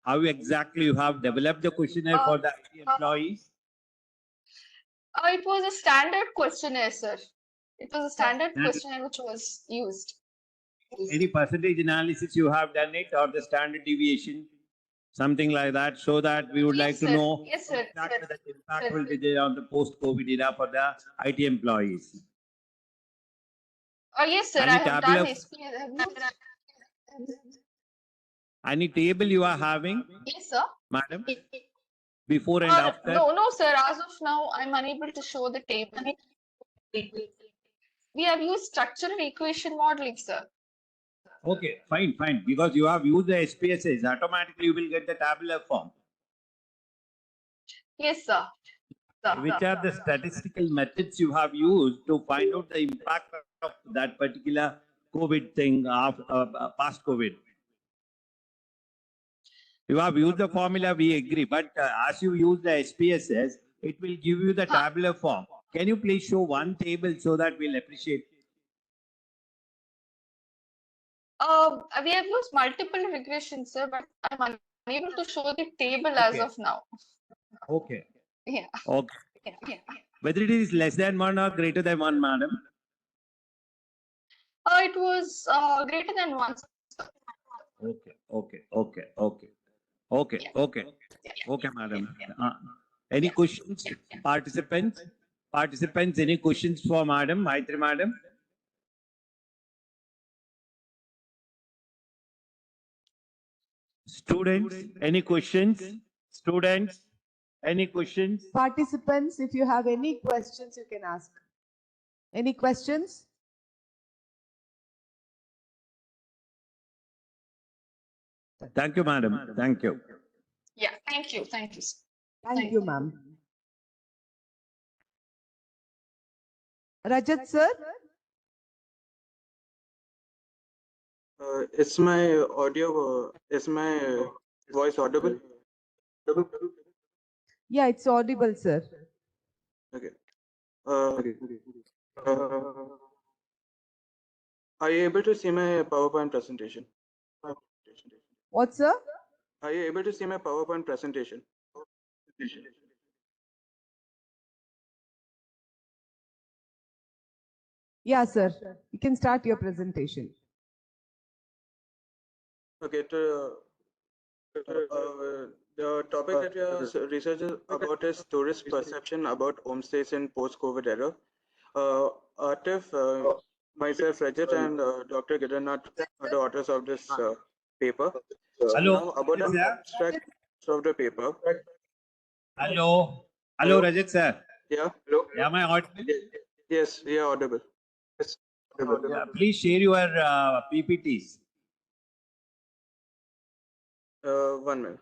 How exactly you have developed the questionnaire for the IT employees? It was a standard questionnaire, sir. It was a standard That- questionnaire which was used. Any percentage analysis you have done it or the standard deviation? Something like that, so that we would Yes, like to sir. know Yes, sir. exactly the impact will be there on the post-COVID era for the IT employees. Yes, sir. Any I have tabular- done SPS. I have used- Any table you are having, Yes, sir. madam, before and after? No, sir. As of now, I'm unable to show the table. We have used structural equation modeling, sir. Okay, fine. Because you have used the SPSS, automatically you will get the tabular form. Yes, sir. Which are the statistical methods you have used to find out the impact of that particular COVID thing of past COVID? You have used the formula, we agree, but as you use the SPSS, it will give you the tabular form. Can you please show one table so that we'll appreciate? We have used multiple regressions, sir, but I'm unable to show the table as Okay. of now. Okay. Yeah. Okay. Yeah. Whether it is less than one or greater than one, madam? It was greater than 1. Okay, madam. Any questions, participants? Participants, any questions for madam, Maitri madam? Students, any questions? Students, any questions? Participants, if you have any questions, you can ask. Any questions? Thank you, madam. Thank you. Yeah, thank you. Thank you. Thank you, ma'am. Rajat sir? Is my audio, is my voice audible? Yeah, it's audible, sir. Okay. Uh, uh, are you able to see my PowerPoint presentation? What, sir? Are you able to see my PowerPoint presentation? Yeah, sir. You can start your presentation. Okay, the topic that we are researching about is tourist perception about homestays in post-COVID era. Atif, myself, Rajat, and Dr. Girannath are the authors of this paper. Hello. Now, about the Rajat sir? abstract of the paper. Hello. Hello, Rajat sir. Yeah. Am I audible? Yes, yeah, audible. Yeah, please share your PPTs. 1 minute.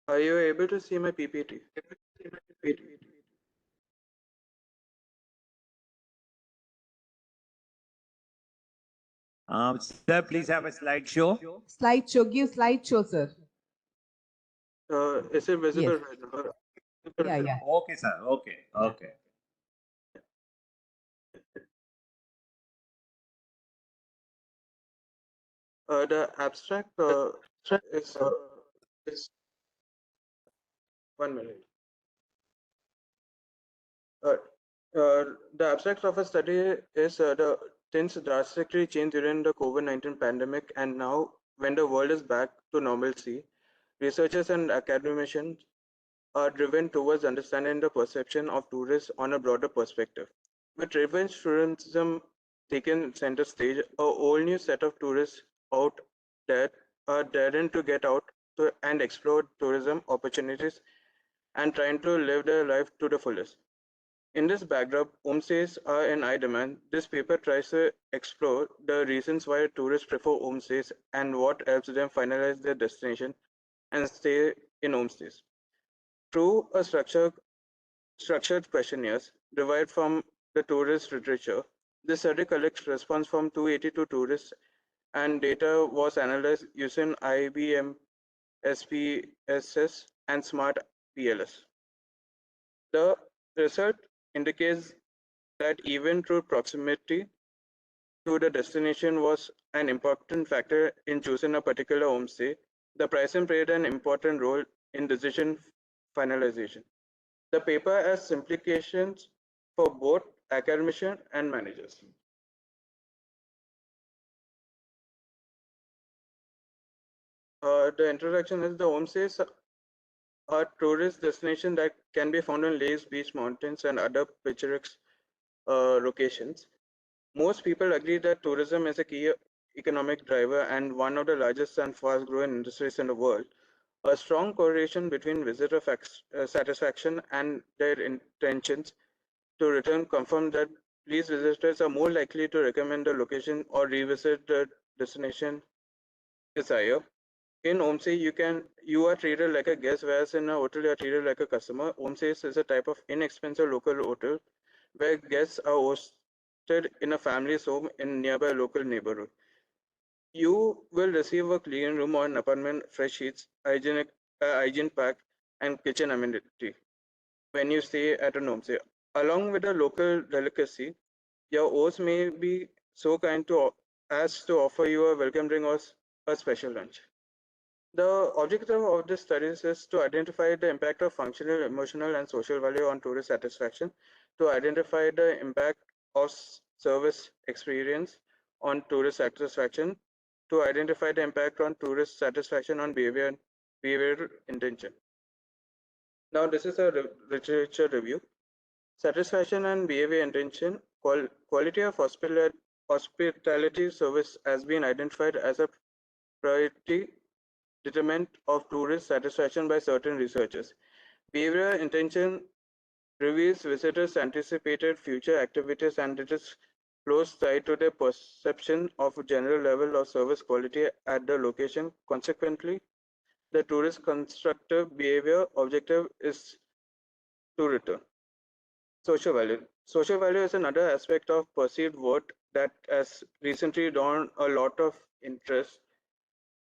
Are you able to see my PPT? Sir, please have a slideshow. Slideshow. Give slideshow, sir. Is it visible Yes. right now? Yeah, yeah. Okay, sir. Okay. Okay. The abstract is 1 minute. The abstract of a study is the things drastically changed during the COVID-19 pandemic, and now when the world is back to normalcy, researchers and academicians are driven towards understanding the perception of tourists on a broader perspective. With revenge tourism taking center stage, a whole new set of tourists out there are daring to get out and explore tourism opportunities and trying to live their life to the fullest. In this backdrop, homestays are in high demand. This paper tries to explore the reasons why tourists prefer homestays and what helps them finalize their destination and stay in homestays. Through a structured questionnaires derived from the tourist literature, this study collects response from 282 tourists and data was analyzed using IBM SPSS and Smart PLS. The result indicates that even through proximity to the destination was an important factor in choosing a particular homestay, the pricing played an important role in decision finalization. The paper has implications for both academicians and managers. The introduction is the homestays are tourist destination that can be found in lakes, beach, mountains, and other picturesque locations. Most people agree that tourism is a key economic driver and one of the largest and fast-growing industries in the world. A strong correlation between visitor satisfaction and their intentions to return confirm that pleased visitors are more likely to recommend the location or revisit the destination is higher. In homestay, you are treated like a guest, whereas in a hotel you are treated like a customer. Homestays is a type of inexpensive local hotel where guests are hosted in a family's home in nearby local neighborhood. You will receive a clean room or an apartment, fresh sheets, hygiene pack, and kitchen amenity when you stay at an homestay. Along with a local delicacy, your host may be so kind as to offer you a welcome drink or a special lunch. The objective of this studies is to identify the impact of functional, emotional, and social value on tourist satisfaction, to identify the impact of service experience on tourist satisfaction, to identify the impact on tourist satisfaction on behavioral intention. Now, this is a literature review. Satisfaction and behavior intention, quality of hospitality service has been identified as a priority determinant of tourist satisfaction by certain researchers. Behavioral intention reveals visitors' anticipated future activities and it is close tied to their perception of a general level of service quality at the location. Consequently, the tourist constructor behavior objective is to return. Social value. Social value is another aspect of perceived worth that has recently drawn a lot of interest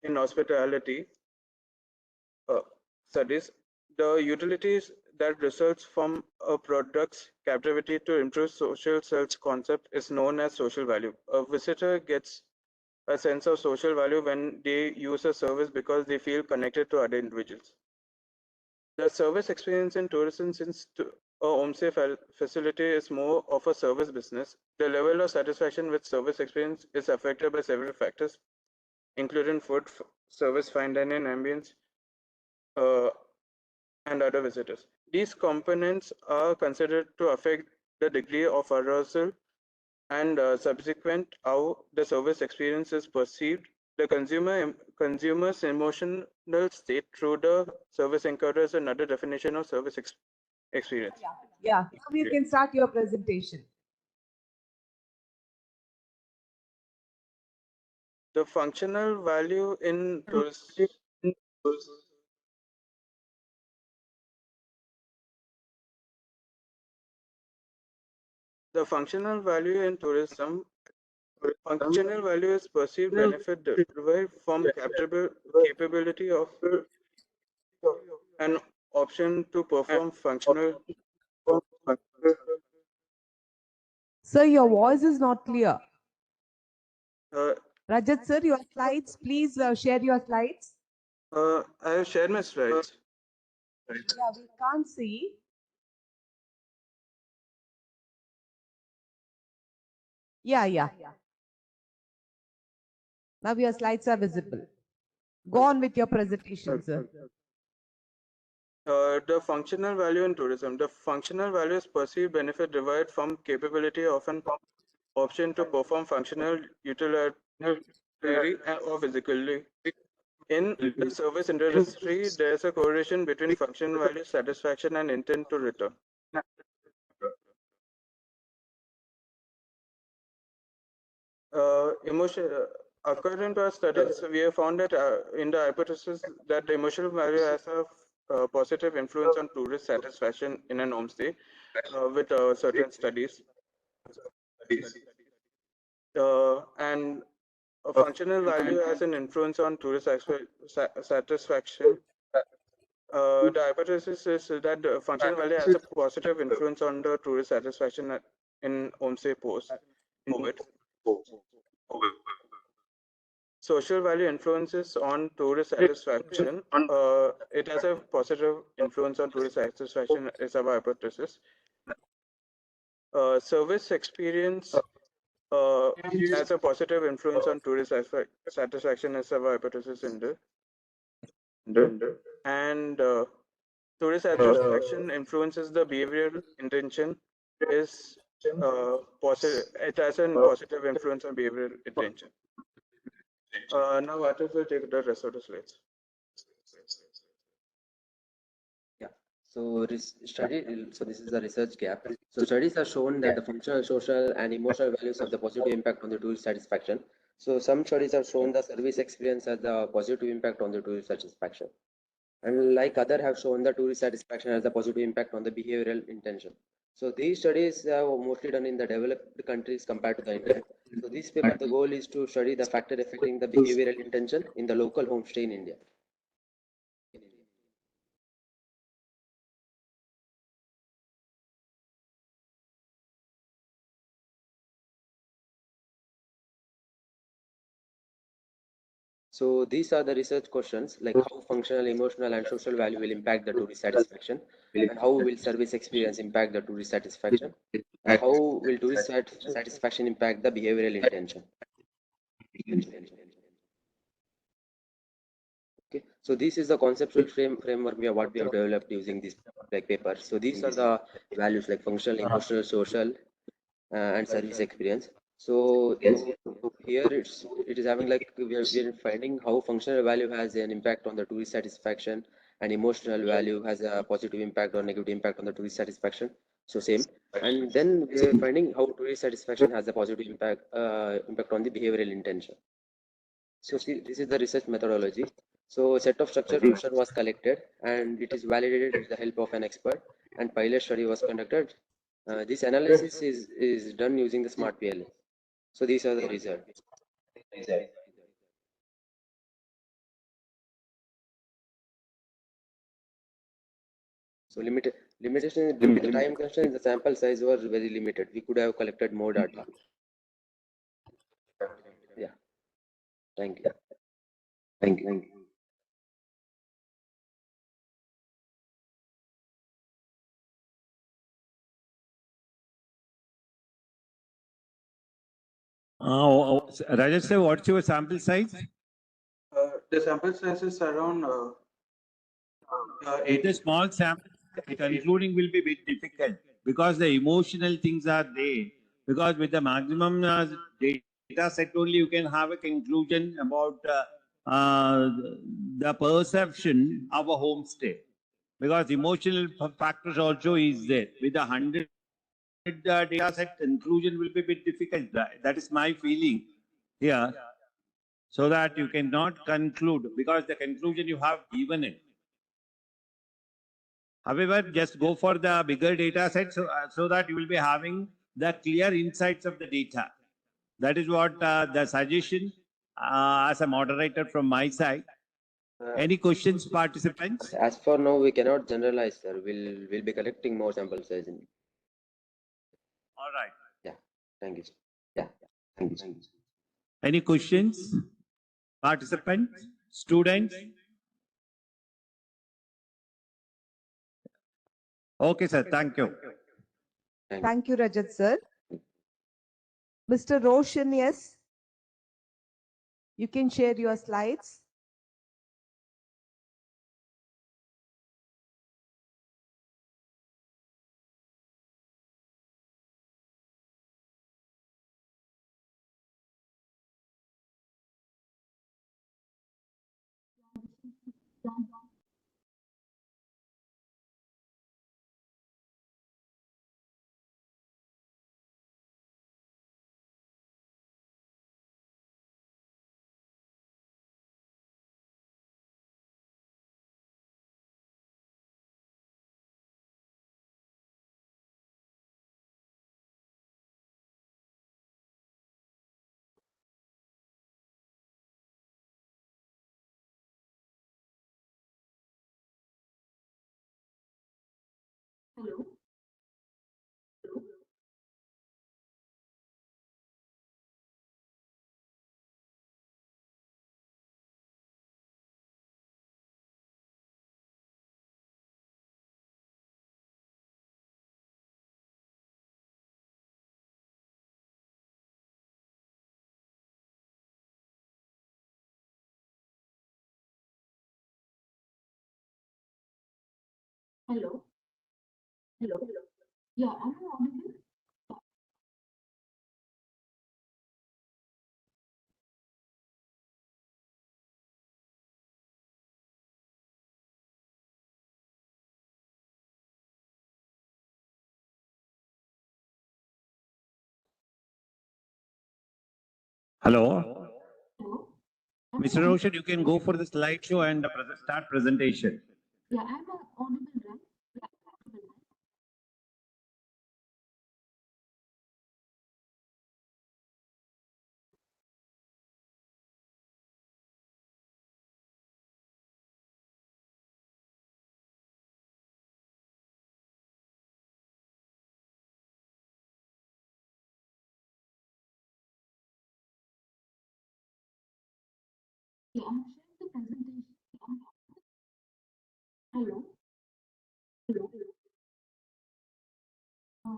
in hospitality studies. The utilities that results from a product's captivity to improve social self-concept is known as social value. A visitor gets a sense of social value when they use a service because they feel connected to other individuals. The service experience in tourism, since a homestay facility is more of a service business, the level of satisfaction with service experience is affected by several factors, including food, service, fine dining, ambience, and other visitors. These components are considered to affect the degree of arousal and subsequent how the service experience is perceived. The consumer's emotional state through the service encounters another definition of service experience. Yeah, now you can start your presentation. The functional value in tourism. The functional value in tourism. Functional value is perceived benefit derived from capability of an option to perform functional. Sir, your voice is not clear. Uh, Rajat sir, your slides, please share your slides. I have shared my slides. Yeah, we can't see. Yeah. Now your slides are visible. Go on with your presentation, sir. The functional value in tourism. The functional value is perceived benefit derived from capability of an option to perform functional, utilitarian, or physically. In the service industry, there is a correlation between functional value, satisfaction, and intent to return. According to our studies, we have found that in the hypothesis that the emotional value has a positive influence on tourist satisfaction in an homestay with certain studies. And a functional value has an influence on tourist satisfaction. The hypothesis is that the functional value has a positive influence on the tourist satisfaction in homestay post-COVID. Social value influences on tourist satisfaction. It has a positive influence on tourist satisfaction is our hypothesis. Service experience has a positive influence on tourist satisfaction is our hypothesis in the. And tourist satisfaction influences the behavioral intention is positive. It has a positive influence on behavioral intention. Now Atif will take the rest of the slides. So this is the research gap. So studies have shown that the functional, social, and emotional values have the positive impact on the tourist satisfaction. So some studies have shown the service experience has the positive impact on the tourist satisfaction. And like other have shown the tourist satisfaction has a positive impact on the behavioral intention. So these studies are mostly done in the developed countries compared to the India. So this paper, the goal is to study the factor affecting the behavioral intention in the local homestay in India. So these are the research questions like how functional, emotional, and social value will impact the tourist satisfaction, and how will service experience impact the tourist satisfaction, and how will tourist satisfaction impact the behavioral intention. Okay, so this is the conceptual framework what we have developed using this paper. So these are the values like functional, emotional, social, and service experience. So here it is having like we are finding how functional value has an impact on the tourist satisfaction and emotional value has a positive impact or negative impact on the tourist satisfaction. So same. And then we are finding how tourist satisfaction has a positive impact on the behavioral intention. So see, this is the research methodology. So a set of structured question was collected and it is validated with the help of an expert and pilot study was conducted. This analysis is done using the smart PLA. So these are the results. So limitation due to the time constraint, the sample size was very limited. We could have collected more data. Yeah. Thank you. Thank you. Rajesh sir, what's your sample size? The sample size is around With 80. a small sample, concluding will be a bit difficult because the emotional things are there. Because with the maximum data set only, you can have a conclusion about the perception of a homestay. Because emotional factors also is there. With 100 data set, conclusion will be a bit difficult. That is my feeling here. So that you cannot conclude because the conclusion you have given it. However, just go for the bigger data set so that you will be having the clear insights of the data. That is what the suggestion as a moderator from my side. Any questions, participants? As for now, we cannot generalize, sir. We'll be collecting more sample size. All right. Yeah. Thank you. Sir. Yeah. Thank you. Sir. Any questions? Participants? Students? Okay, sir. Thank you. Thank you, Rajat sir. Mr. Roshan, yes. You can share your slides. Hello. Hello. Yeah, am I audible? Hello. Hello. Am I Mr. audible? Roshan, you can go for the slideshow and start presentation. Yeah, am I audible, right? Yeah, audible, right? Yeah, I'm sharing the presentation. Hello. Hello. Uh,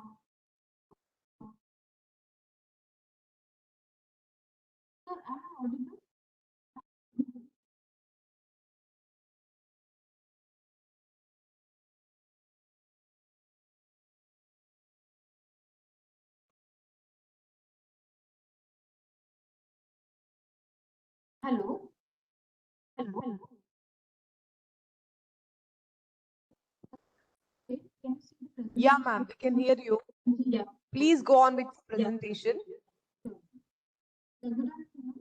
sir, am I audible? Hello. Hello. Okay, can you see the presentation? Yeah, ma'am, we can hear you. Yeah. Please go on with the presentation. Sure. Good afternoon.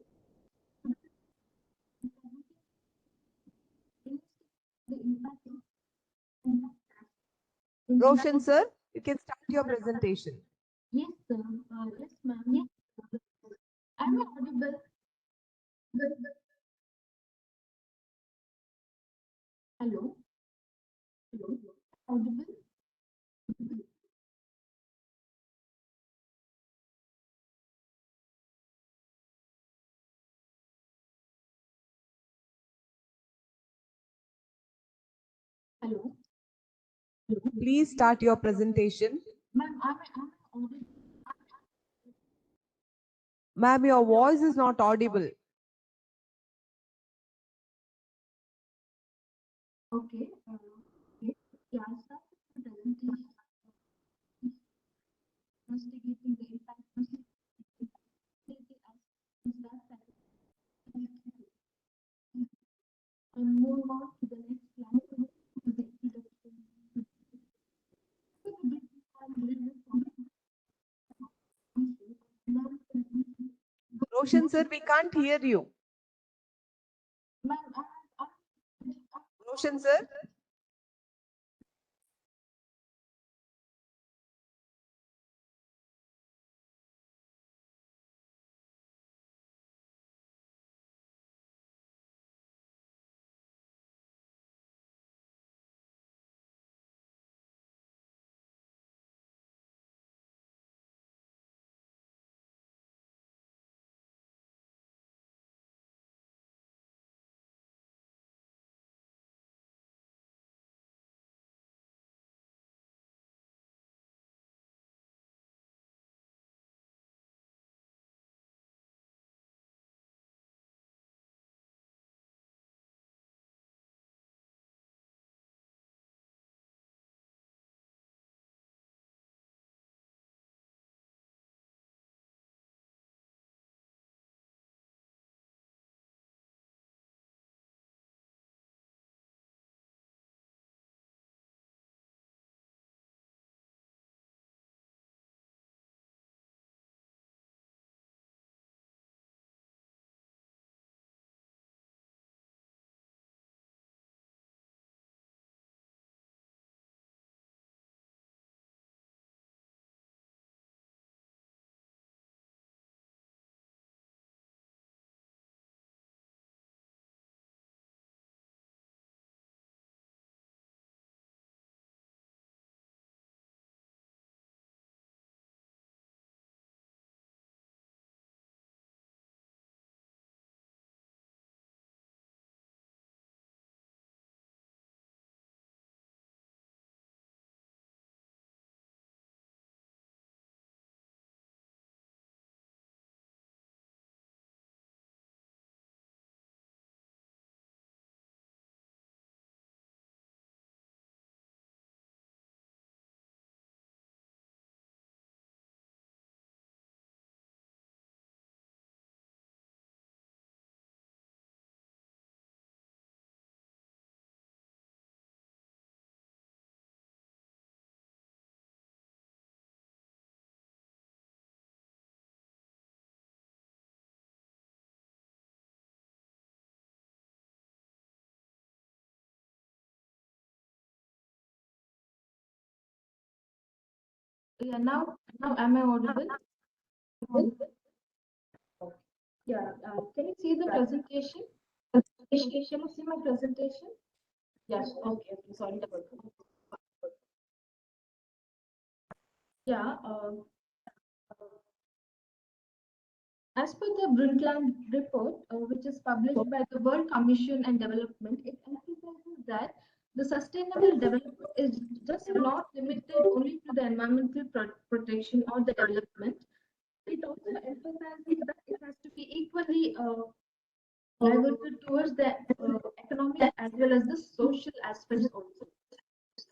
The impact of Roshan, sir, you can start your presentation. Yes, sir. Yes, ma'am. Yes. Am I audible? Hello. Hello. Audible? Hello. Please start your presentation. Ma'am, am I audible? Ma'am, your voice is not audible. Okay. Yeah, I start the presentation. Investigating the impact of and move on to the next slide. Roshan, sir, we can't hear you. Ma'am, Roshan, sir. yeah, now am I audible? Yeah, can you see the presentation? Can you see my presentation? Yes, okay, sorry for that. Yeah, as per the Brundtland report, which is published by the World Commission on Development, it emphasizes that the sustainable development is just not limited only to the environmental protection or the development. It also emphasizes that it has to be equally diverted towards the economic as well as the social aspects also.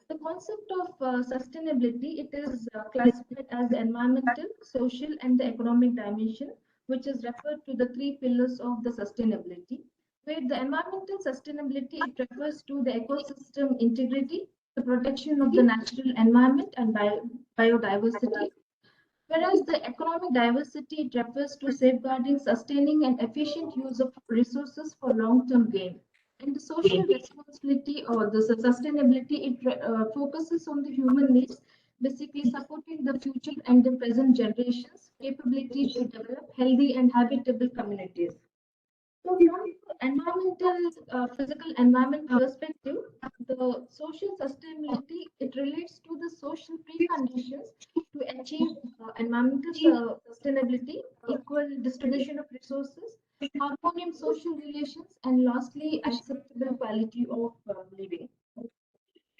The concept of sustainability, it is classified as the environmental, social, and the economic dimension, which is referred to the three pillars of the sustainability, where the environmental sustainability, it refers to the ecosystem integrity, the protection of the natural environment and biodiversity, whereas the economic diversity, it refers to safeguarding, sustaining and efficient use of resources for long-term gain. And the social responsibility or the sustainability, it focuses on the human needs, basically supporting the future and the present generations' capability to develop healthy and habitable communities. So from the environmental, physical environment perspective, the social sustainability, it relates to the social preconditions to achieve environmental sustainability, equal distribution of resources, harmonious social relations, and lastly, acceptable quality of living.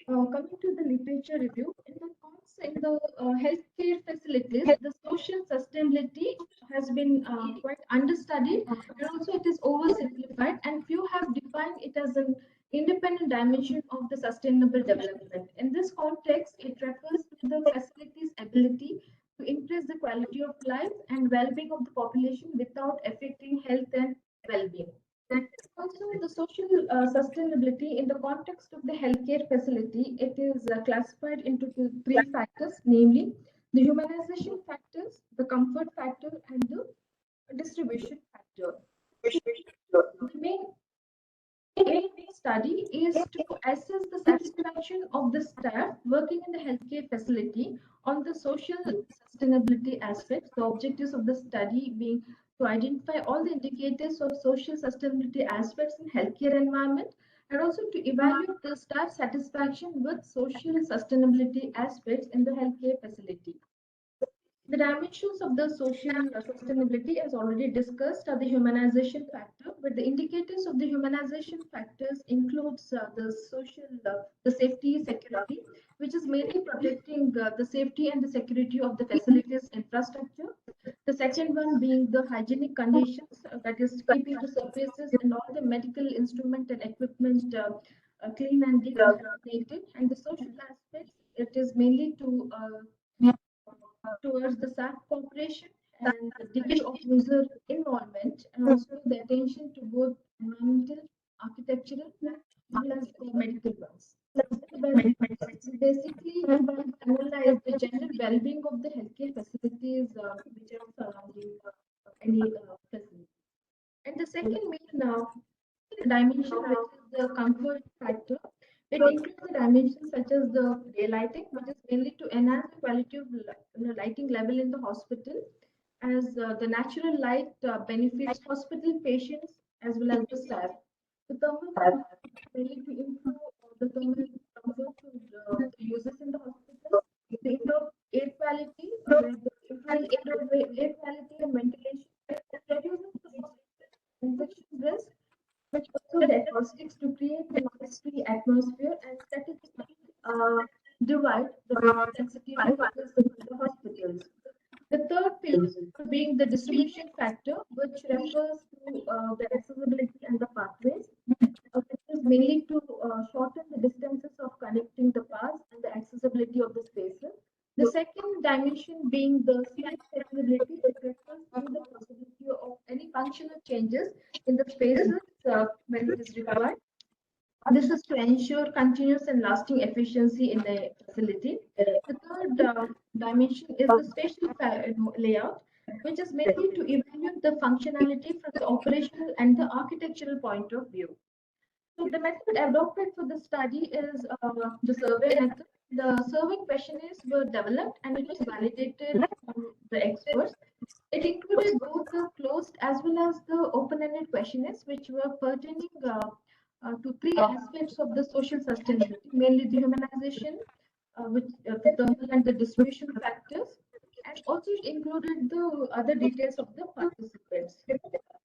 Coming to the literature review, in the healthcare facilities, the social sustainability has been quite understudied, and also it is oversimplified, and few have defined it as an independent dimension of the sustainable development. In this context, it refers to the facility's ability to increase the quality of life and well-being of the population without affecting health and well-being. Also, the social sustainability in the context of the healthcare facility, it is classified into three factors, namely the humanization factors, the comfort factor, and the distribution factor. The main aim of the study is to assess the satisfaction of the staff working in the healthcare facility on the social sustainability aspects. The objectives of the study being to identify all the indicators of social sustainability aspects in healthcare environment, and also to evaluate the staff satisfaction with social sustainability aspects in the healthcare facility. The dimensions of the social sustainability, as already discussed, are the humanization factor, but the indicators of the humanization factors includes the social, the safety, security, which is mainly protecting the safety and the security of the facilities infrastructure. The second one being the hygienic conditions, that is keeping the surfaces and all the medical instrument and equipment clean and decontaminated. And the social aspects, it is mainly to towards the staff cooperation and the degree of user involvement, and also the attention to both environmental, architectural, as well as the medical ones. Basically, analyze the general well-being of the healthcare facilities which are surrounding any facility. And the second main dimension, which is the comfort factor, it includes the dimensions such as the daylighting, which is mainly to enhance the quality of lighting level in the hospital, as the natural light benefits hospital patients as well as the staff. The thermal mainly to improve the thermal comfort to the users in the hospital. The indoor air quality, improving indoor air quality and ventilation, reduces the infection risk, which also the acoustics to create a noise-free atmosphere and statistically divide the density of the hospitals. The third pillar being the distribution factor, which refers to the accessibility and the pathways. This is mainly to shorten the distances of connecting the paths and the accessibility of the spaces. The second dimension being the space accessibility, it refers to the possibility of any functional changes in the spaces when it is required. This is to ensure continuous and lasting efficiency in the facility. The third dimension is the spatial layout, which is mainly to evaluate the functionality from the operational and the architectural point of view. So the method adopted for the study is the survey method. The survey questionnaires were developed and it was validated from the experts. It included both the closed as well as the open-ended questionnaires, which were pertaining to three aspects of the social sustainability, mainly the humanization, the thermal and the distribution factors, and also it included the other details of the participants.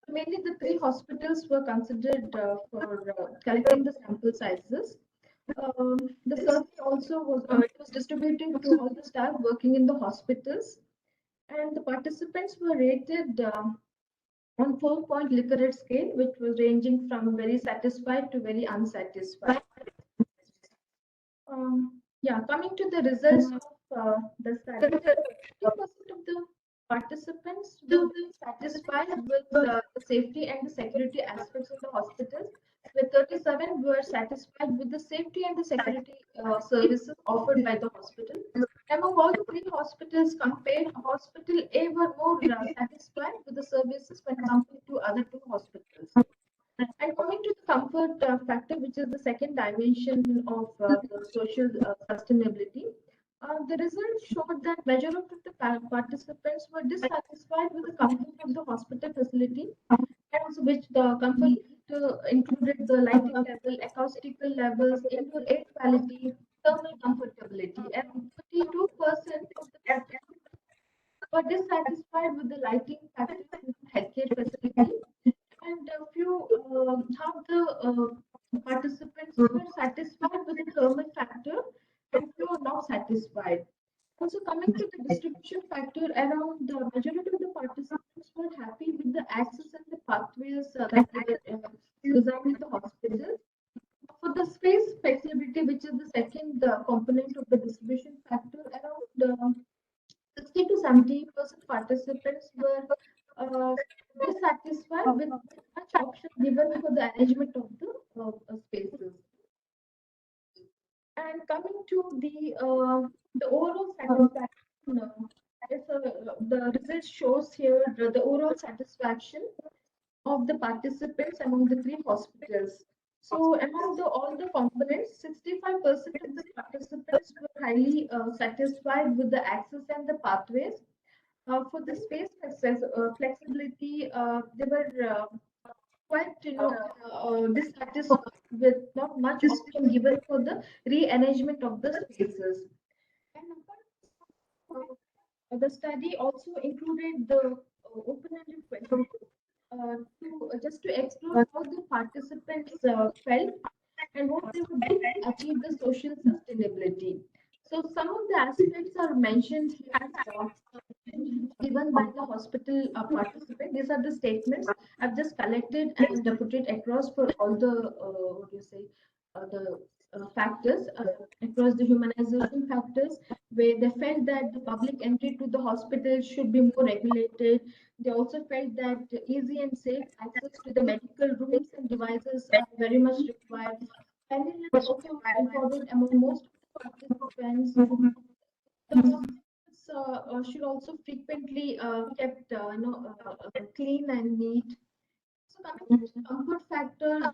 Mainly the three hospitals were considered for collecting the sample sizes. The survey also was distributed to all the staff working in the hospitals, and the participants were rated on 4-point Likert scale, which was ranging from very satisfied to very unsatisfied. Yeah, coming to the results of the study, 50% of the participants were satisfied with the safety and the security aspects of the hospitals, where 37 were satisfied with the safety and the security services offered by the hospital. Among all the three hospitals compared, Hospital A were more satisfied with the services when compared to other two hospitals. And coming to the comfort factor, which is the second dimension of the social sustainability, the results showed that majority of the participants were dissatisfied with the comfort of the hospital facility, and also which the comfort included the lighting level, acoustical levels, indoor air quality, thermal comfortability, and 32% of the participants were dissatisfied with the lighting factors in the healthcare facility, and a few half the participants were satisfied with the thermal factor, and few are not satisfied. Also, coming to the distribution factor, around the majority of the participants were happy with the access and the pathways that were designed in the hospital. For the space flexibility, which is the second component of the distribution factor, around 60 to 70% participants were dissatisfied with much option given for the arrangement of the spaces. And coming to the overall satisfaction, the result shows here the overall satisfaction of the participants among the three hospitals. So among all the components, 65% of the participants were highly satisfied with the access and the pathways. For the space flexibility, they were quite, dissatisfied with not much option given for the rearrangement of the spaces. And the study also included the open-ended questions to just to explore how the participants felt and what they would do to achieve the social sustainability. So some of the aspects are mentioned here, given by the hospital participant. These are the statements I've just collected and put it across for all the what do you say the factors across the humanization factors, where they felt that the public entry to the hospital should be more regulated. They also felt that easy and safe access to the medical rooms and devices are very much required. Cleanliness is also important among most of the participants. Should also frequently kept clean and neat. So coming to the comfort factor,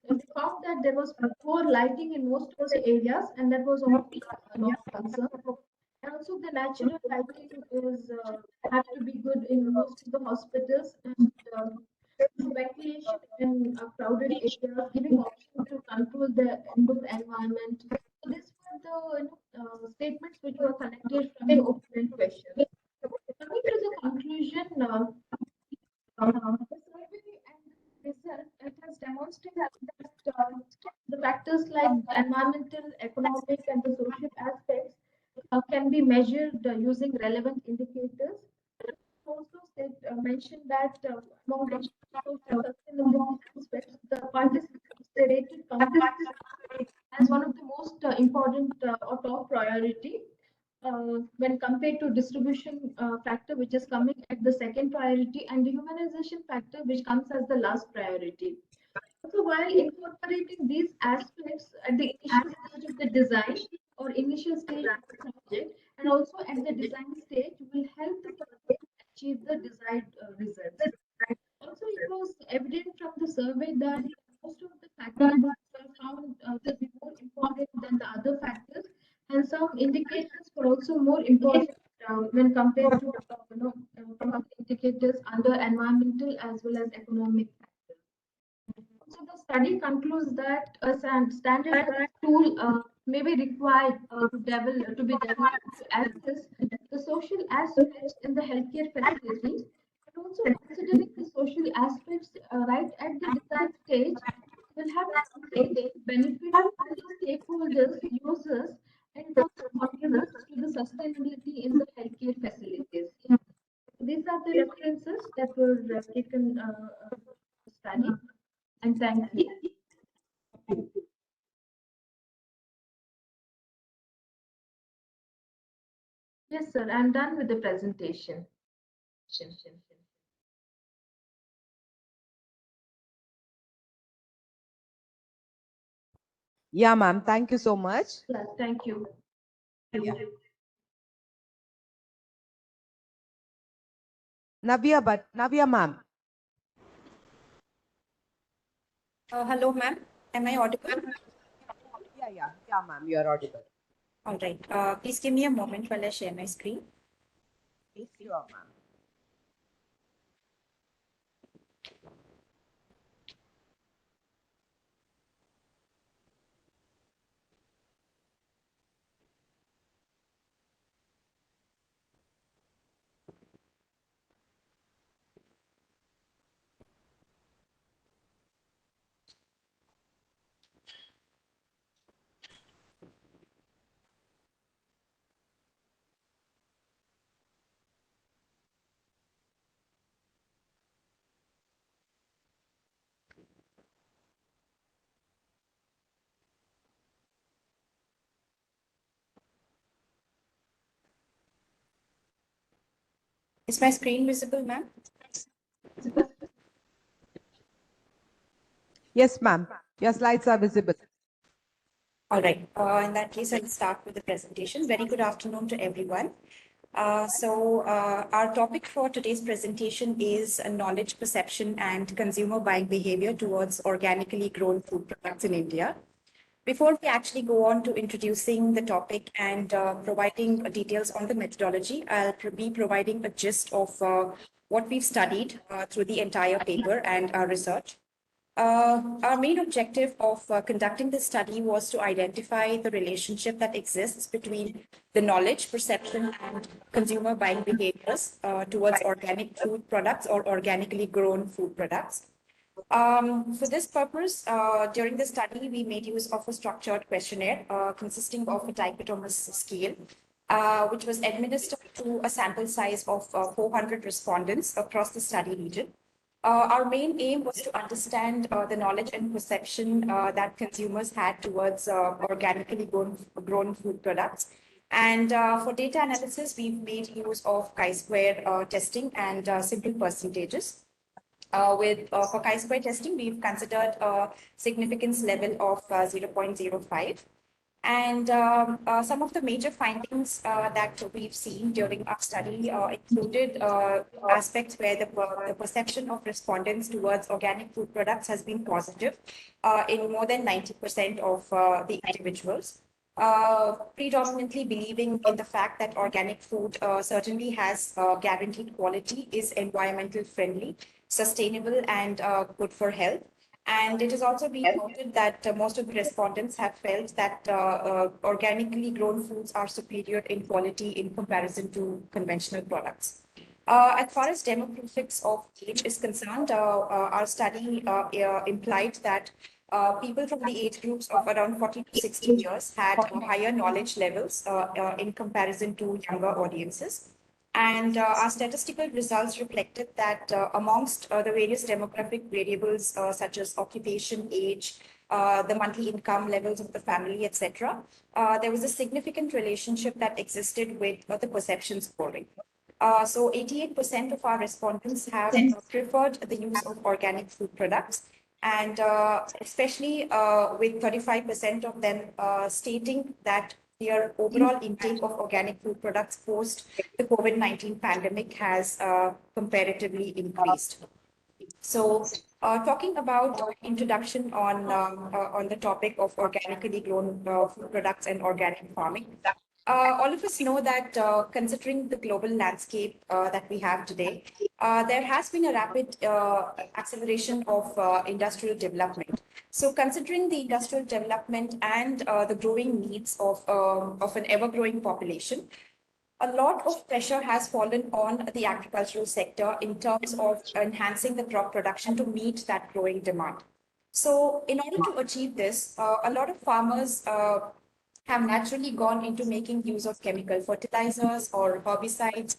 we found that there was poor lighting in most of the areas, and that was not a concern. And also the natural lighting is have to be good in most of the hospitals, and ventilation in crowded areas, giving option to control the indoor environment. So these were the statements which were collected from the open question. Coming to the conclusion, the survey and the result, it has demonstrated that the factors like environmental, economic, and the social aspects can be measured using relevant indicators. Also mentioned that among the social sustainability aspects, the participants they rated comfort as one of the most important or top priority when compared to distribution factor, which is coming at the second priority, and the humanization factor, which comes as the last priority. So while incorporating these aspects at the initial stage of the design or initial stage of the project, and also at the design stage, will help the project achieve the desired results. Also, it was evident from the survey that most of the factors were found to be more important than the other factors, and some indicators were also more important when compared to some of the indicators under environmental as well as economic factors. So the study concludes that a standardized tool may be required to be developed to assess the social aspects in the healthcare facility, and also considering the social aspects right at the design stage will have a benefit to the stakeholders, users, and also contributes to the sustainability in the healthcare facilities. These are the references that were taken study, and thank you. Yes, sir, I'm done with the presentation. Yeah, ma'am. Thank you so much. Yes, thank you. Yeah. Navya ma'am. Hello, ma'am. Am I audible? Yeah, ma'am. You are audible. All right. Please give me a moment while I share my screen. Sure, ma'am. Is my screen visible, ma'am? Yes, ma'am. Your slides are visible. All right. In that case, I'll start with the presentation. Very good afternoon to everyone. Our topic for today's presentation is knowledge perception and consumer buying behavior towards organically grown food products in India. Before we actually go on to introducing the topic and providing details on the methodology, I'll be providing a gist of what we've studied through the entire paper and our research. Our main objective of conducting this study was to identify the relationship that exists between the knowledge, perception, and consumer buying behaviors towards organic food products or organically grown food products. For this purpose, during the study, we made use of a structured questionnaire consisting of a dichotomous scale, which was administered to a sample size of 400 respondents across the study region. Our main aim was to understand the knowledge and perception that consumers had towards organically grown food products. And for data analysis, we've made use of chi-square testing and simple percentages. For chi-square testing, we've considered a significance level of 0.05. And some of the major findings that we've seen during our study included aspects where the perception of respondents towards organic food products has been positive in more than 90% of the individuals. Predominantly believing in the fact that organic food certainly has guaranteed quality, is environmental friendly, sustainable, and good for health. And it has also been noted that most of the respondents have felt that organically grown foods are superior in quality in comparison to conventional products. As far as demographics of age is concerned, our study implied that people from the age groups of around 40 to 60 years had higher knowledge levels in comparison to younger audiences. And our statistical results reflected that amongst the various demographic variables such as occupation, age, the monthly income levels of the family, etc., there was a significant relationship that existed with the perception scoring. So 88% of our respondents have preferred the use of organic food products, and especially with 35% of them stating that their overall intake of organic food products post the COVID-19 pandemic has comparatively increased. So, talking about introduction on the topic of organically grown food products and organic farming. All of us know that considering the global landscape that we have today, there has been a rapid acceleration of industrial development. So considering the industrial development and the growing needs of an ever-growing population, a lot of pressure has fallen on the agricultural sector in terms of enhancing the crop production to meet that growing demand. So in order to achieve this, a lot of farmers have naturally gone into making use of chemical fertilizers or herbicides,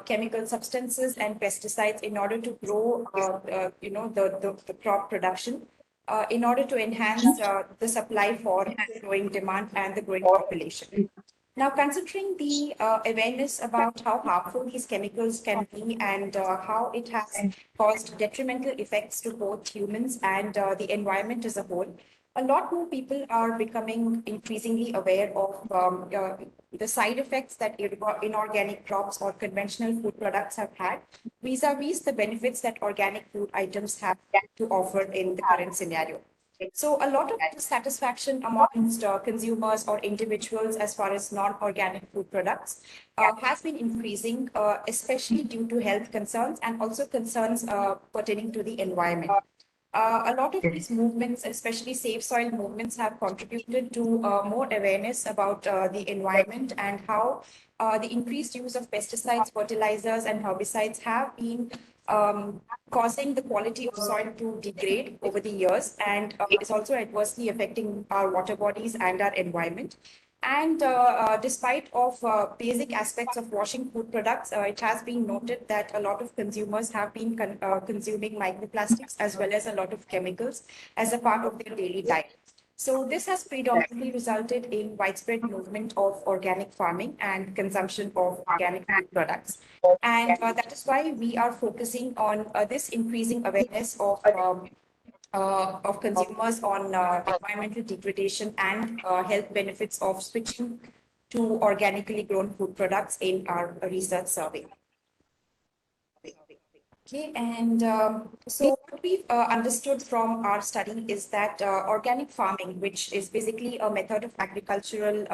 chemical substances and pesticides in order to grow, the crop production, in order to enhance the supply for the growing demand and the growing population. Now, considering the awareness about how harmful these chemicals can be and how it has caused detrimental effects to both humans and the environment as a whole, a lot more people are becoming increasingly aware of the side effects that inorganic crops or conventional food products have had, vis-a-vis the benefits that organic food items have to offer in the current scenario. So a lot of dissatisfaction amongst consumers or individuals as far as non-organic food products has been increasing, especially due to health concerns and also concerns pertaining to the environment. A lot of these movements, especially safe soil movements, have contributed to more awareness about the environment and how the increased use of pesticides, fertilizers, and herbicides have been causing the quality of soil to degrade over the years, and is also adversely affecting our water bodies and our environment. And despite of basic aspects of washing food products, it has been noted that a lot of consumers have been consuming microplastics as well as a lot of chemicals as a part of their daily diet. So this has predominantly resulted in widespread movement of organic farming and consumption of organic food products. And that is why we are focusing on this increasing awareness of consumers on environmental degradation and health benefits of switching to organically grown food products in our research survey. Okay, and so what we've understood from our study is that organic farming, which is basically a method of agricultural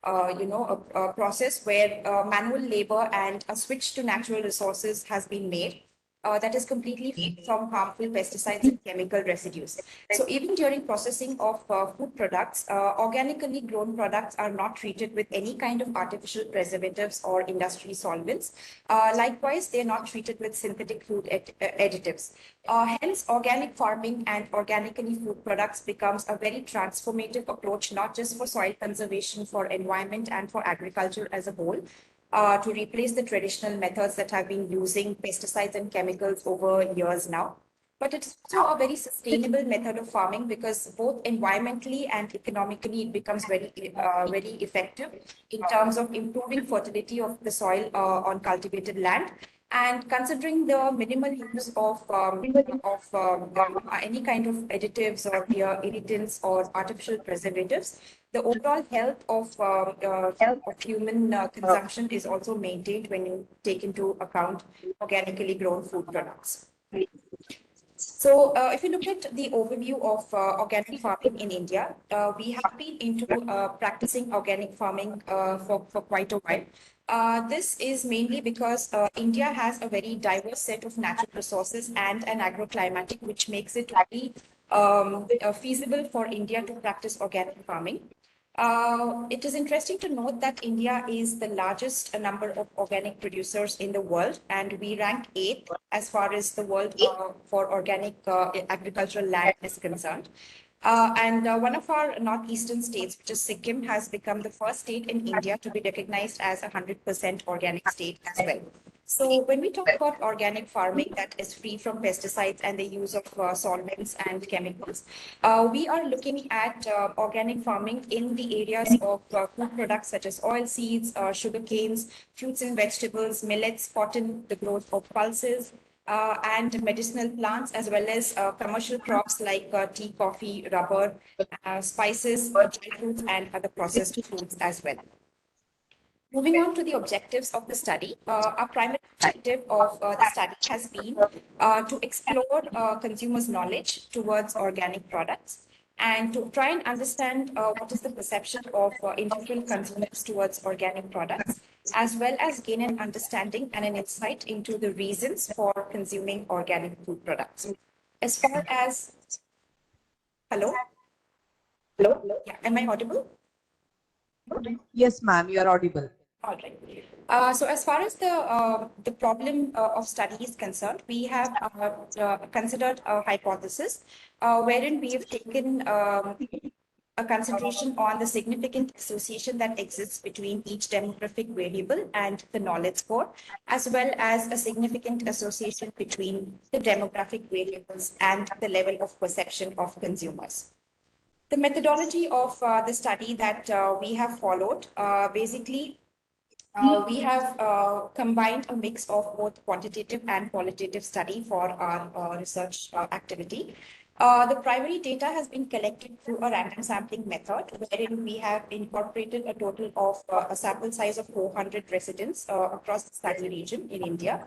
a process where manual labor and a switch to natural resources has been made, that is completely free from harmful pesticides and chemical residues. So even during processing of food products, organically grown products are not treated with any kind of artificial preservatives or industry solvents. Likewise, they're not treated with synthetic food additives. Hence, organic farming and organically food products becomes a very transformative approach, not just for soil conservation, for environment, and for agriculture as a whole, to replace the traditional methods that have been using pesticides and chemicals over years now. But it's also a very sustainable method of farming because both environmentally and economically it becomes very effective in terms of improving fertility of the soil on cultivated land. And considering the minimal use of any kind of additives or irritants or artificial preservatives, the overall health of human consumption is also maintained when you take into account organically grown food products. So if you look at the overview of organic farming in India, we have been into practicing organic farming for quite a while. This is mainly because India has a very diverse set of natural resources and an agroclimatic, which makes it very feasible for India to practice organic farming. It is interesting to note that India is the largest number of organic producers in the world, and we rank 8th as far as the world for organic agricultural land is concerned. And one of our northeastern states, which is Sikkim, has become the first state in India to be recognized as a 100% organic state as well. So when we talk about organic farming that is free from pesticides and the use of solvents and chemicals, we are looking at organic farming in the areas of food products such as oil seeds, sugar canes, fruits and vegetables, millets, cotton, the growth of pulses, and medicinal plants, as well as commercial crops like tea, coffee, rubber, spices, dry fruits, and other processed foods as well. Moving on to the objectives of the study, our primary objective of the study has been to explore consumers' knowledge towards organic products and to try and understand what is the perception of individual consumers towards organic products, as well as gain an understanding and an insight into the reasons for consuming organic food products. As far as, hello? Hello? Yeah, am I audible? Yes, ma'am, you are audible. All right. So as far as the problem of study is concerned, we have considered a hypothesis wherein we have taken a consideration on the significant association that exists between each demographic variable and the knowledge score, as well as a significant association between the demographic variables and the level of perception of consumers. The methodology of the study that we have followed, basically, we have combined a mix of both quantitative and qualitative study for our research activity. The primary data has been collected through a random sampling method, wherein we have incorporated a total of a sample size of 400 residents across the study region in India.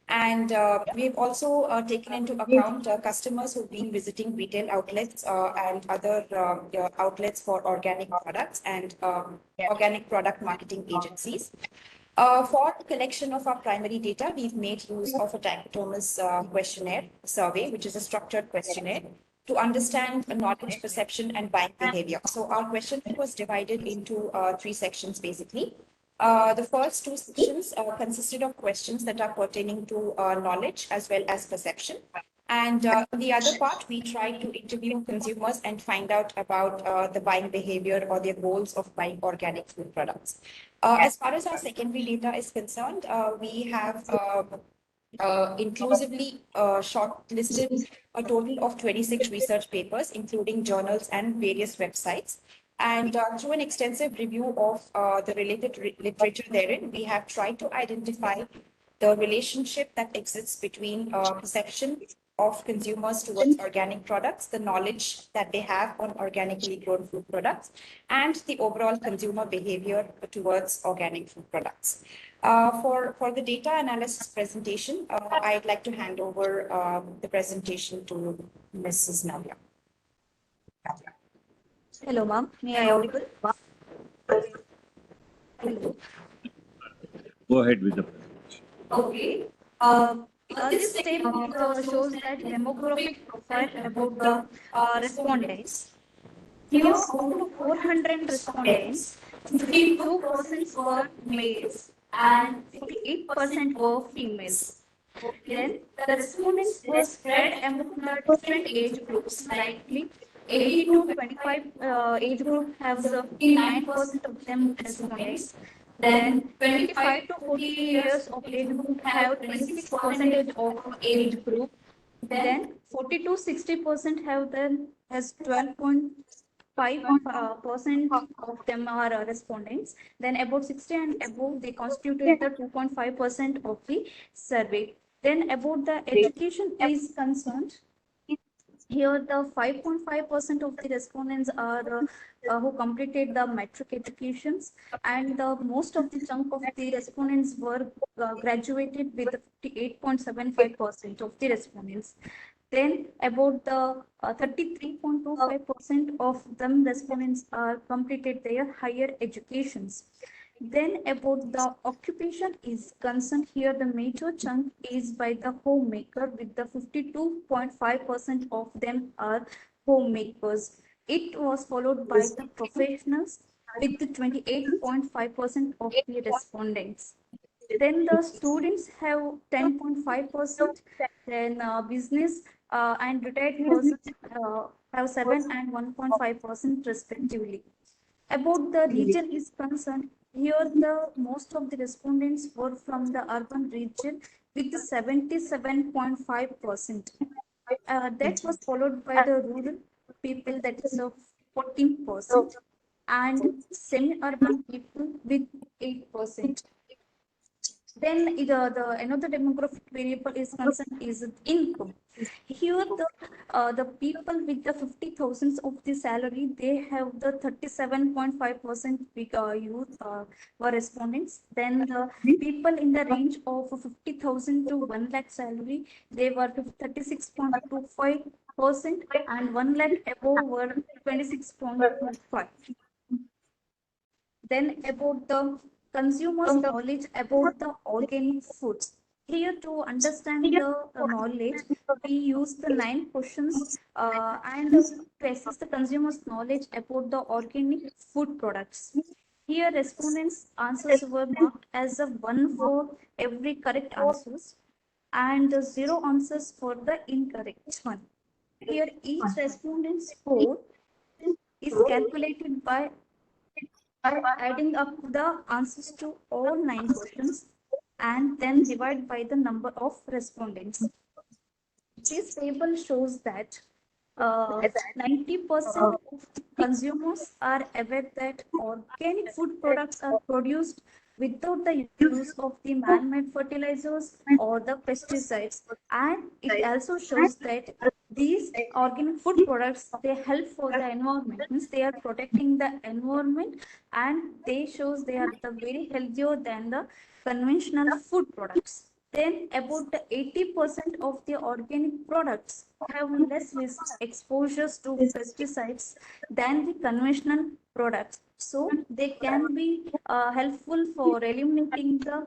And we've also taken into account customers who've been visiting retail outlets and other outlets for organic products and organic product marketing agencies. For the collection of our primary data, we've made use of a dichotomous questionnaire survey, which is a structured questionnaire to understand knowledge, perception, and buying behavior. So our questionnaire was divided into 3 sections, basically. The first 2 sections consisted of questions that are pertaining to knowledge as well as perception. And the other part, we tried to interview consumers and find out about the buying behavior or their goals of buying organic food products. As far as our secondary data is concerned, we have inclusively shortlisted a total of 26 research papers, including journals and various websites. And through an extensive review of the related literature therein, we have tried to identify the relationship that exists between perception of consumers towards organic products, the knowledge that they have on organically grown food products, and the overall consumer behavior towards organic food products. For the data analysis presentation, I'd like to hand over the presentation to Mrs. Navya. Hello, ma'am. May I audible? Hello. Go ahead with the presentation. Okay. This table shows that demographic profile about the respondents. Here, out of 400 respondents, 52% were males and 48% were females. Then the respondents were spread among the different age groups, likely 18 to 25 age group has 59% of them respondents. Then 25 to 40 years of age group have 26% of age group. Then 40 to 60% have then has 12.5% of them are respondents. Then about 60 and above, they constitute the 2.5% of the survey. Then about the education is concerned, here the 5.5% of the respondents are who completed the metric educations, and the most of the chunk of the respondents were graduated with 58.75% of the respondents. Then about the 33.25% of them respondents are completed their higher educations. Then about the occupation is concerned, here the major chunk is by the homemaker with the 52.5% of them are homemakers. It was followed by the professionals with the 28.5% of the respondents. Then the students have 10.5%, then business and retired persons have 7 and 1.5% respectively. About the region is concerned, here the most of the respondents were from the urban region with 77.5%. That was followed by the rural people, that is 14%, and semi-urban people with 8%. Then another demographic variable is concerned is income. Here the people with the 50,000 of the salary, they have the 37.5% youth were respondents. Then the people in the range of 50,000 to 1 lakh salary, they were 36.25%, and 1 lakh above were 26.25%. Then about the consumers' knowledge about the organic foods. Here, to understand the knowledge, we use the 9 questions and to assess the consumers' knowledge about the organic food products. Here, respondents' answers were marked as a 1 for every correct answers and 0 answers for the incorrect one. Here, each respondent's score is calculated by adding up the answers to all 9 questions and then divide by the number of respondents. This table shows that 90% of consumers are aware that organic food products are produced without the use of the man-made fertilizers or the pesticides. And it also shows that these organic food products, they help for the environment, means they are protecting the environment, and they shows they are the very healthier than the conventional food products. Then about the 80% of the organic products have less risk exposures to pesticides than the conventional products. So they can be helpful for eliminating the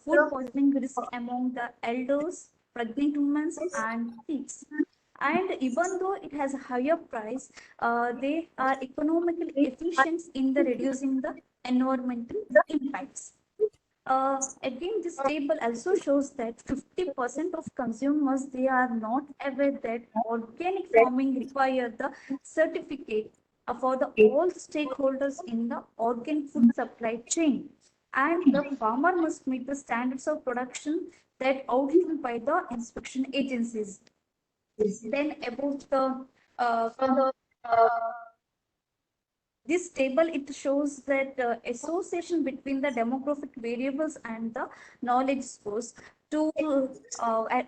food poisoning risk among the elders, pregnant women, and kids. And even though it has a higher price, they are economically efficient in the reducing the environmental impacts. Again, this table also shows that 50% of consumers, they are not aware that organic farming require the certificate for the all stakeholders in the organic food supply chain. And the farmer must meet the standards of production that outlined by the inspection agencies. Then about the this table, it shows that association between the demographic variables and the knowledge scores. To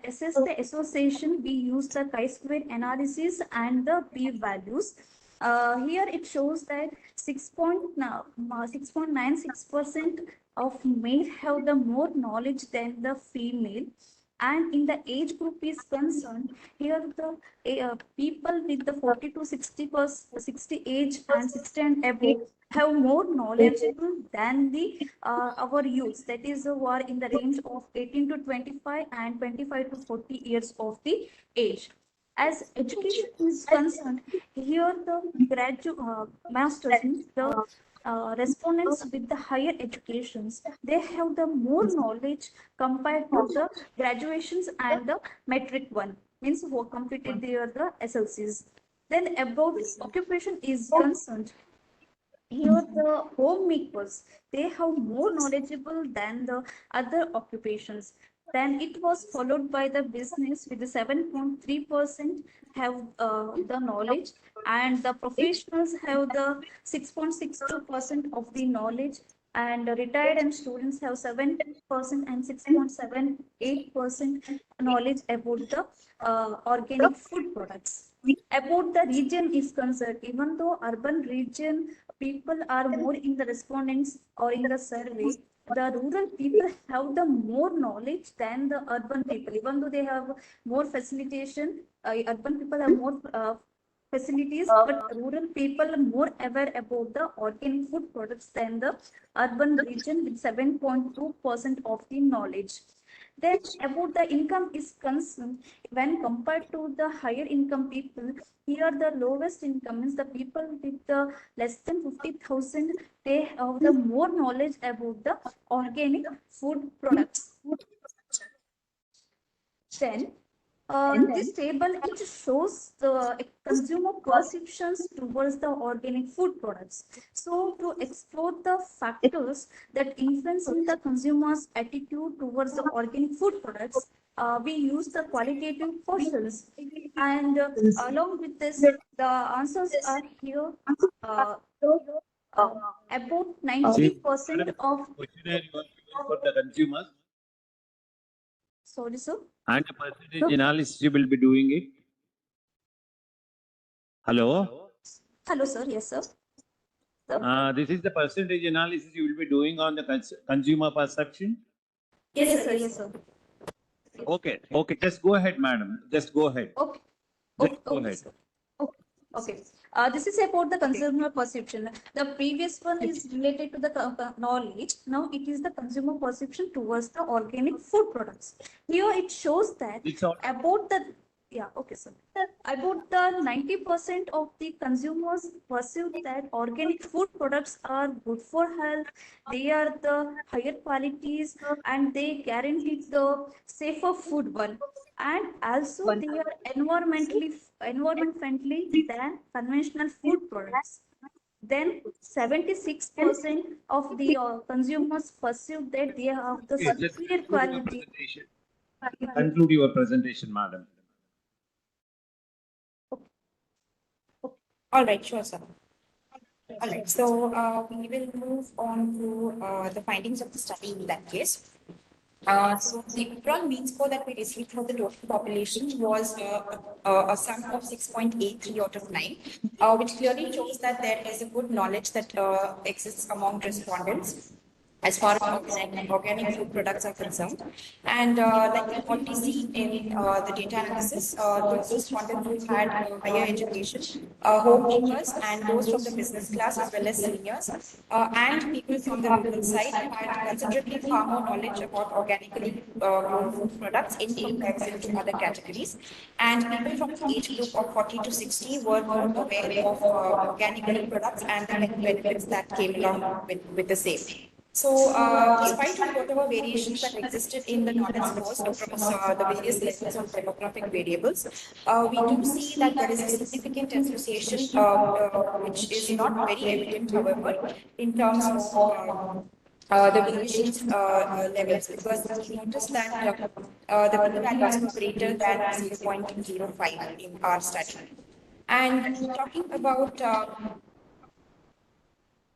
assess the association, we use the chi-square analysis and the p-values. Here it shows that 6.96% of male have the more knowledge than the female. And in the age group is concerned, here the people with the 40 to 60 age and 60 and above have more knowledgeable than the our youths, that is who are in the range of 18 to 25 and 25 to 40 years of the age. As education is concerned, here the masters, means the respondents with the higher educations, they have the more knowledge compared to the graduations and the metric one, means who completed their the SLCs. Then about occupation is concerned, here the homemakers, they have more knowledgeable than the other occupations. Then it was followed by the business with the 7.3% have the knowledge, and the professionals have the 6.62% of the knowledge, and retired and students have 7% and 6.78% knowledge about the organic food products. About the region is concerned, even though urban region people are more in the respondents or in the survey, the rural people have the more knowledge than the urban people. Even though they have more facilitation, urban people have more facilities, but rural people are more aware about the organic food products than the urban region with 7.2% of the knowledge. Then about the income is concerned, when compared to the higher income people, here the lowest income is the people with the less than 50,000, they have the more knowledge about the organic food products. Then this table, it shows the consumer perceptions towards the organic food products. So to explore the factors that influence the consumer's attitude towards the organic food products, we use the qualitative questions. And along with this, the answers are here. About 90% of, Questionnaire you are giving for the consumers sorry sir. and the percentage analysis you will be doing it. Hello? Hello sir, yes sir. This is the percentage analysis you will be doing on the consumer perception. Yes sir, yes sir. Okay, okay, just go ahead, madam. Just go ahead. Okay. Just Okay, go okay, ahead. sir. Okay. This is about the consumer perception. The previous one is related to the knowledge. Now it is the consumer perception towards the organic food products. Here it shows that It's all about the, yeah, okay, sir. About the 90% of the consumers perceive that organic food products are good for health. They are the higher qualities and they guarantee the safer food one. And also they are environment friendly than conventional food products. Then 76% of the consumers perceive that they have the okay. Just superior conclude your quality. presentation. Conclude your presentation, madam. All right, sure, sir. All right, so we will move on to the findings of the study in that case. So the overall mean score that we received for the total population was a sum of 6.83 out of 9, which clearly shows that there is a good knowledge that exists among respondents as far as organic food products are concerned. And like what we see in the data analysis, those respondents who had higher education, homemakers, and those from the business class as well as seniors, and people from the rural side had considerably far more knowledge about organically grown food products in comparison to other categories. And people from the age group of 40 to 60 were more aware of organic food products and the benefits that came along with the same. So, despite of whatever variations that existed in the knowledge scores across the various levels of demographic variables, we do see that there is a significant association, which is not very evident, however, in terms of the variations levels, because we noticed that the p-values were greater than 0.05 in our study. And talking about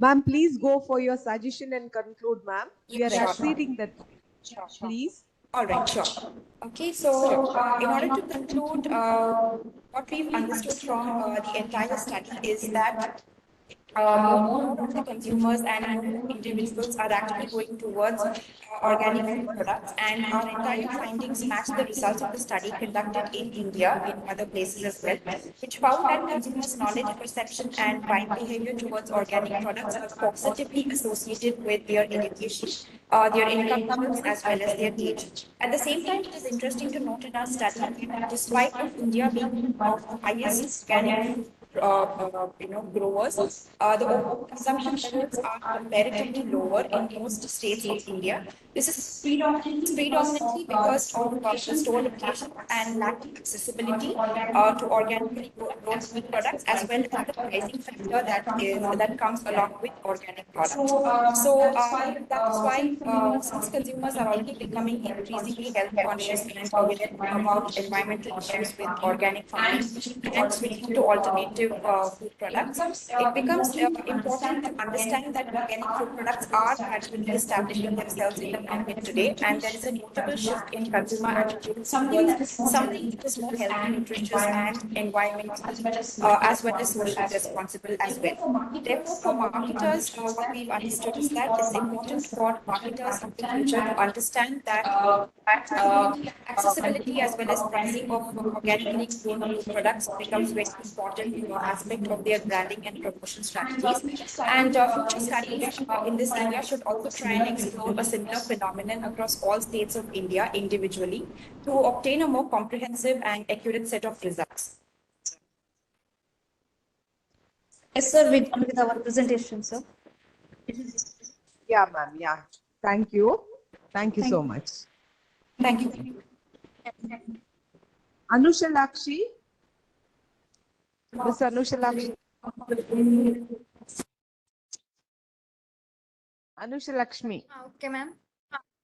Ma'am, please go for your suggestion and conclude, ma'am. We are Sure. exceeding that. Please. All right, sure. Okay, so in order to conclude, what we've understood from the entire study is that more of the consumers and more individuals are actually going towards organic food products, and our entire findings match the results of the study conducted in India and other places as well, which found that consumers' knowledge, perception, and buying behavior towards organic products are positively associated with their education, their income levels, as well as their age. At the same time, it is interesting to note in our study that despite of India being of the highest organic food growers, the overall consumption levels are comparatively lower in most states of India. This is predominantly because of the store location and lack of accessibility to organically grown food products, as well as the pricing factor that comes along with organic products. So that is why since consumers are already becoming increasingly health conscious and aware about environmental issues with organic farming and switching to alternative food products, it becomes important to understand that organic food products are gradually establishing themselves in the market today, and there is a notable shift in consumer attitudes towards something that is more healthy, nutritious, and environmentally as well as socially responsible as well. Therefore, for marketers, what we've understood is that it's important for marketers of the future to understand that accessibility as well as pricing of organically grown food products becomes very important aspect of their branding and promotion strategies. And future studies in this area should also try and explore a similar phenomenon across all states of India individually to obtain a more comprehensive and accurate set of results. Yes, sir, we're done with our presentation, sir. Yeah, ma'am. Yeah. Thank you. Thank you so much. Thank you. Anushalakshi. Miss Anushalakshi. Anushalakshmi. Okay, ma'am.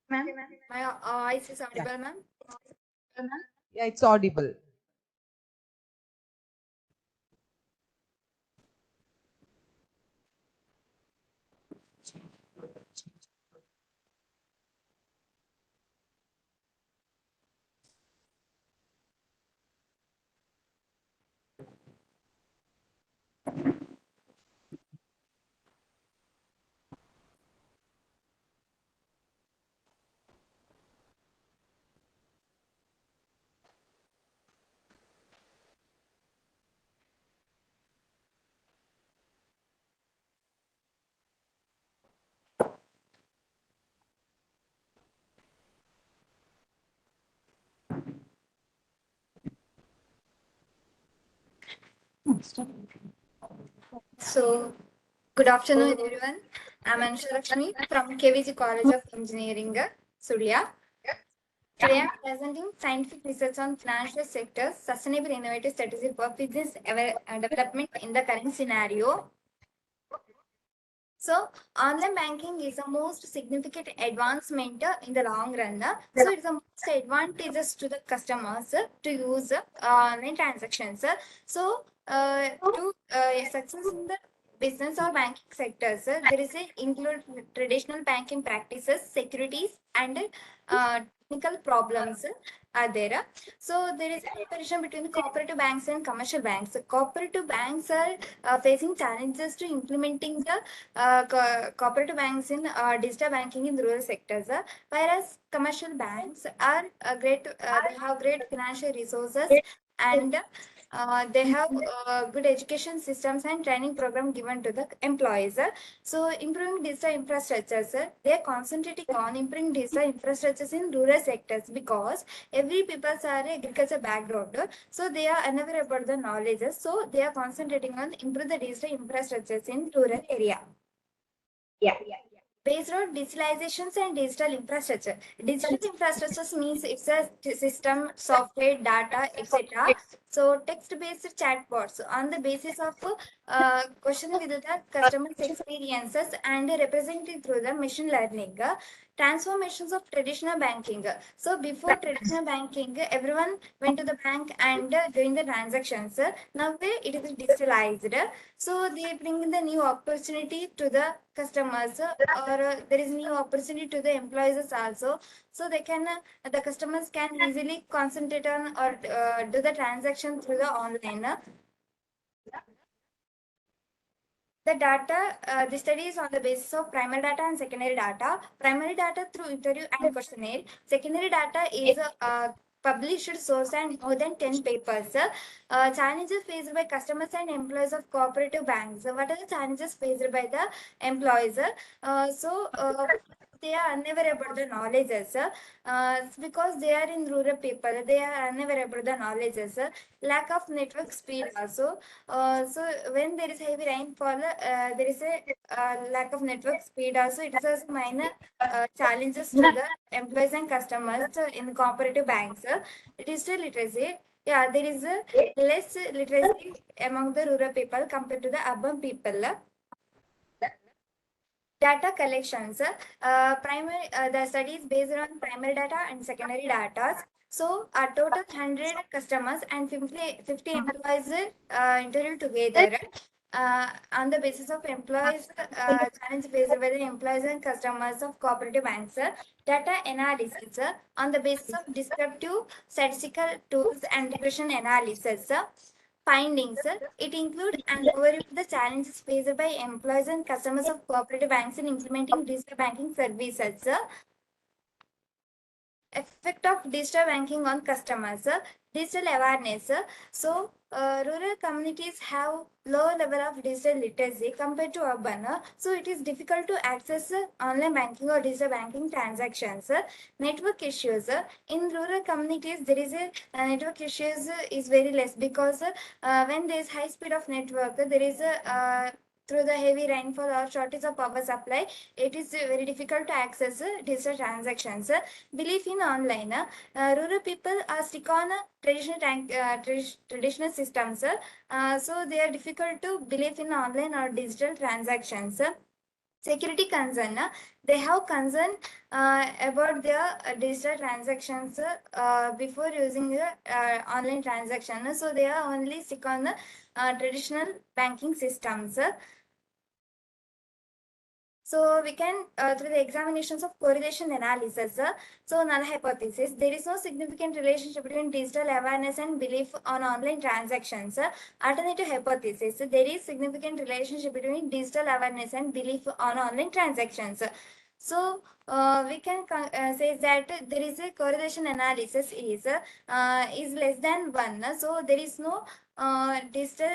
Ma'am, my voice is audible, ma'am. Yeah, it's audible. So, good afternoon, everyone. I'm Anusha Lakshmi from KVG College of Engineering, Surya. Today, I'm presenting scientific research on financial sector, sustainable innovative strategy for business development in the current scenario. So, online banking is the most significant advancement in the long run. So, it's the most advantageous to the customers to use online transactions. So, to success in the business or banking sectors, there is a include traditional banking practices, securities, and technical problems are there. So there is a comparison between the cooperative banks and commercial banks. Cooperative banks are facing challenges to implementing the cooperative banks in digital banking in rural sectors, whereas commercial banks are they have great financial resources and they have good education systems and training program given to the employees. So improving digital infrastructures, they are concentrating on improving digital infrastructures in rural sectors because every people are agriculture background. So they are unaware about the knowledge. So they are concentrating on improve the digital infrastructures in rural area. Based on digitalizations and digital infrastructure. Digital infrastructures means it's a system, software, data, etc. So text-based chatbots on the basis of question with the customer's experiences and represented through the machine learning. Transformations of traditional banking. So before traditional banking, everyone went to the bank and doing the transactions. Now it is digitalized. So they bring the new opportunity to the customers, or there is new opportunity to the employees also. So they can the customers can easily concentrate on or do the transaction through the online. The data, the study is on the basis of primary data and secondary data. Primary data through interview and questionnaire. Secondary data is published source and more than 10 papers. Challenges faced by customers and employees of cooperative banks. What are the challenges faced by the employees? They are unaware about the knowledges because they are in rural people. They are unaware about the knowledges. Lack of network speed also. So when there is heavy rainfall, there is a lack of network speed also. It is a minor challenges to the employees and customers in cooperative banks. Digital literacy. Yeah, there is a less literacy among the rural people compared to the urban people. Data collections. The study is based on primary data and secondary data. So a total 100 customers and 50 employees interviewed together. On the basis of employees, challenge faced by the employees and customers of cooperative banks. Data analysis on the basis of descriptive statistical tools and regression analysis. Findings. It includes an overview of the challenges faced by employees and customers of cooperative banks in implementing digital banking services. Effect of digital banking on customers. Digital awareness. So, rural communities have low level of digital literacy compared to urban. So, it is difficult to access online banking or digital banking transactions. Network issues. In rural communities, there is a network issues is very less because when there is high speed of network, there is a through the heavy rainfall or shortage of power supply, it is very difficult to access digital transactions. Belief in online. Rural people are stick on traditional systems. So they are difficult to believe in online or digital transactions. Security concern. They have concern about their digital transactions before using the online transaction. So they are only stick on the traditional banking systems. So we can, through the examinations of correlation analysis, so null hypothesis, there is no significant relationship between digital awareness and belief on online transactions. Alternative hypothesis, there is significant relationship between digital awareness and belief on online transactions. So we can say that there is a correlation analysis is less than 1. So there is no digital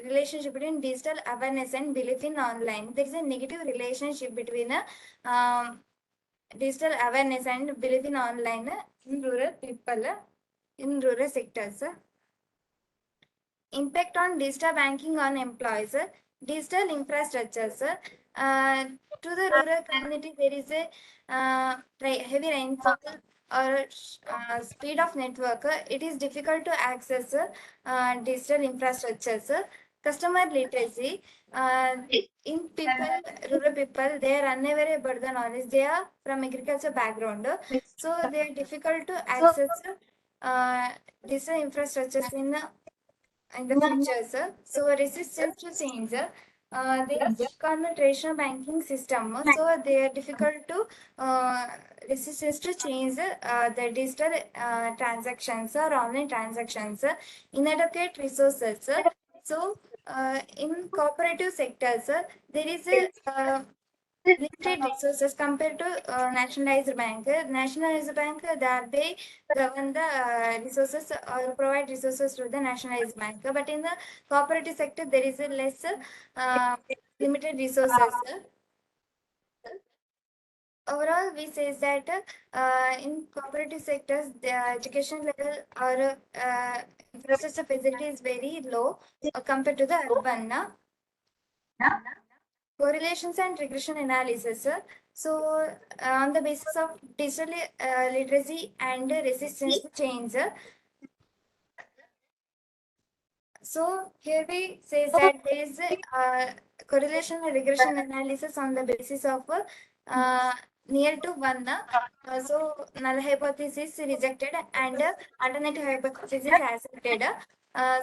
relationship between digital awareness and belief in online. There is a negative relationship between digital awareness and belief in online in rural people, in rural sectors. Impact on digital banking on employees. Digital infrastructures. To the rural community, there is a heavy rainfall or speed of network. It is difficult to access digital infrastructures. Customer literacy. In people, rural people, they are unaware about the knowledge. They are from agriculture background. So they are difficult to access digital infrastructures in in the future, sir. So resistance to change. They work on the traditional banking system, so they are difficult to resistance to change the digital transactions or online transactions, inadequate resources. So in cooperative sectors, there is a limited resources compared to nationalized bank. Nationalized bank that they govern the resources or provide resources to the nationalized bank. But in the cooperative sector, there is a less limited resources. Overall, we say that in cooperative sectors, the education level or infrastructure facility is very low compared to the urban. Correlations and regression analysis. So, on the basis of digital literacy and resistance to change. So, here we say that there is a correlation and regression analysis on the basis of near to 1. So, null hypothesis rejected and alternative hypothesis accepted.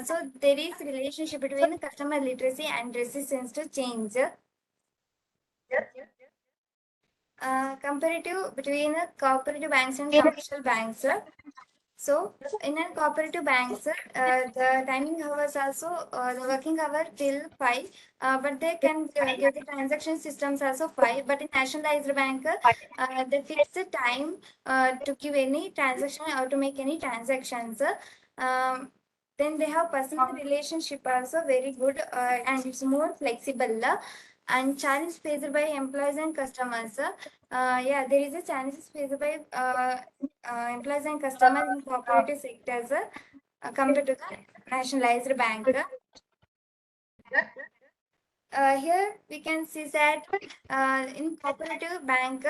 So, there is relationship between customer literacy and resistance to change. Comparative between cooperative banks and commercial banks. So in a cooperative banks, the timing hours also the working hour till 5, but they can give the transaction systems also 5. But in nationalized bank, they fix the time to give any transaction or to make any transactions. Then they have personal relationship also very good and it's more flexible. And challenge faced by employees and customers. Yeah, there is a challenge faced by employees and customers in cooperative sectors compared to the nationalized bank. Here we can see that in cooperative bank,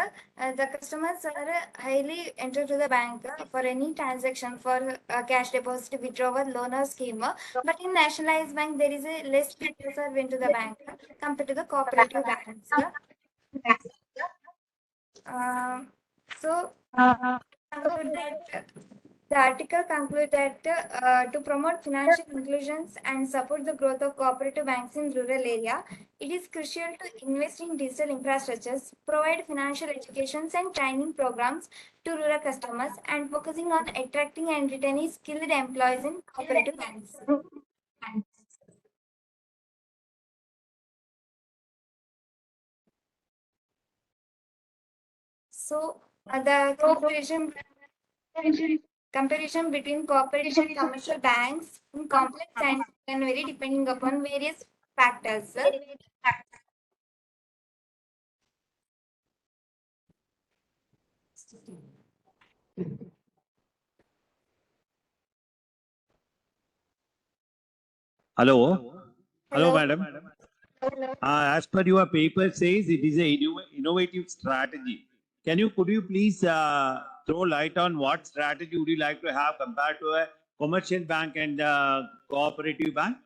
the customers are highly enter to the bank for any transaction for cash deposit, withdrawal, loan or scheme. But in nationalized bank, there is a less people are into the bank compared to the cooperative banks. So conclude that the article concludes that to promote financial inclusions and support the growth of cooperative banks in rural area, it is crucial to invest in digital infrastructures, provide financial education and training programs to rural customers, and focusing on attracting and retaining skilled employees in cooperative banks. So the comparison between cooperative and commercial banks in complex and vary depending upon various factors. Hello? Hello, madam. As per your paper says, it is a innovative strategy. Could you please throw light on what strategy would you like to have compared to a commercial bank and cooperative bank?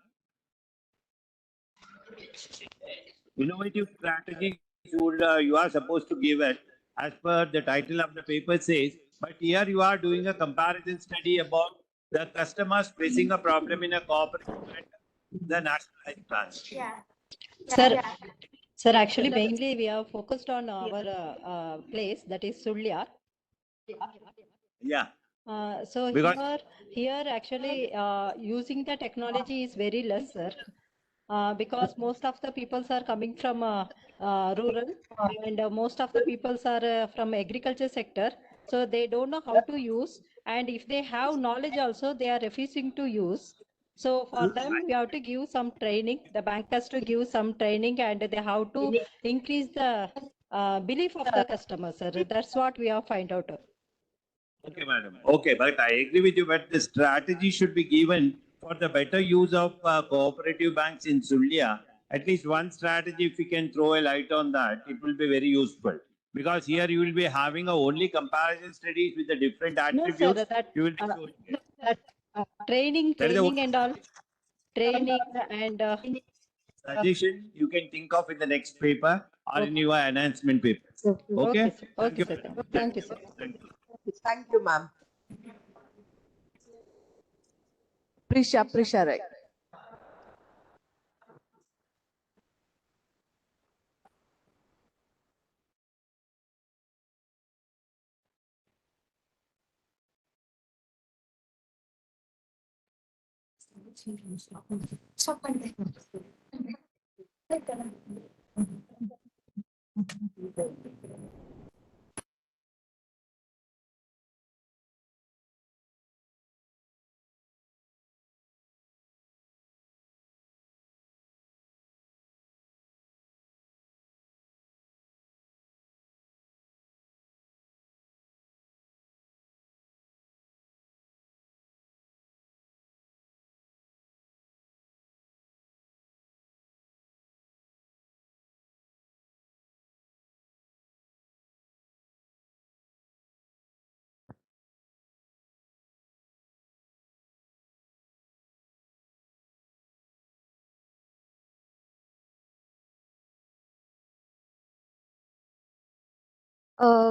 Innovative strategy you are supposed to give it as per the title of the paper says, but here you are doing a comparison study about the customers facing a problem in a cooperative and the nationalized bank. Yeah. Sir, actually, mainly we are focused on our place, that is Sulya. Yeah. So Because- here actually using the technology is very less, sir. Because most of the peoples are coming from rural and most of the peoples are from agriculture sector. So they don't know how to use, and if they have knowledge also, they are refusing to use. So for them, we have to give some training. The bank has to give some training, and they have to increase the belief of the customers, sir. That's what we have find out. Okay, madam. Okay, but I agree with you, but the strategy should be given for the better use of cooperative banks in Sulya. At least one strategy, if you can throw a light on that, it will be very useful. Because here you will be having a only comparison studies with the different attributes. No, sir, that, you will be showing it. training That is the and all. Training and suggestion you can think of in the next paper or in your enhancement paper. Okay? sir. Okay, sir. Thank you, sir. Thank you. Thank you, ma'am. Prisha, right.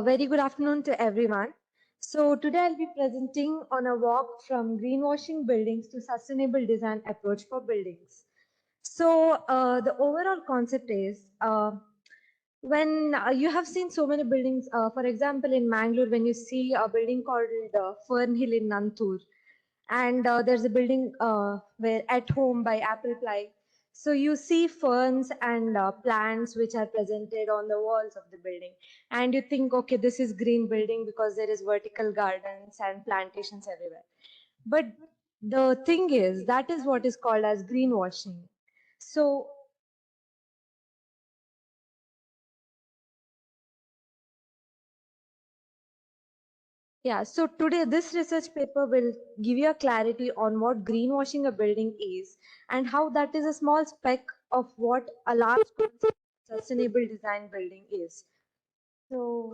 Very good afternoon to everyone. So today I'll be presenting on a walk from greenwashing buildings to sustainable design approach for buildings. So the overall concept is when you have seen so many buildings, for example, in Mangalore, when you see a building called Fern Hill in Nantur, and there's a building where At Home by Apple Pie. So you see ferns and plants which are presented on the walls of the building, and you think, okay, this is green building because there is vertical gardens and plantations everywhere. But the thing is, that is what is called as greenwashing. So yeah, so today this research paper will give you a clarity on what greenwashing a building is and how that is a small speck of what a large sustainable design building is. So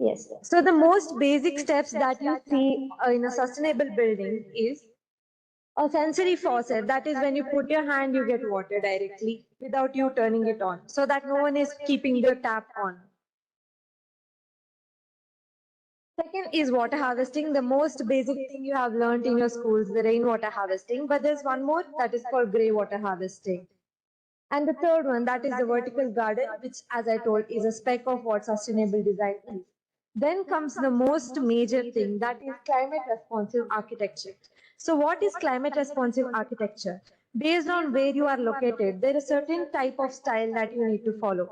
Yes. So the most basic steps that you see in a sustainable building is a sensory faucet. That is when you put your hand, you get water directly without you turning it on, so that no one is keeping the tap on. Second is water harvesting, the most basic thing you have learned in your schools, the rainwater harvesting. But there's one more that is called grey water harvesting. And the third one, that is the vertical garden, which, as I told, is a speck of what sustainable design is. Then comes the most major thing, that is climate responsive architecture. So what is climate responsive architecture? Based on where you are located, there is a certain type of style that you need to follow.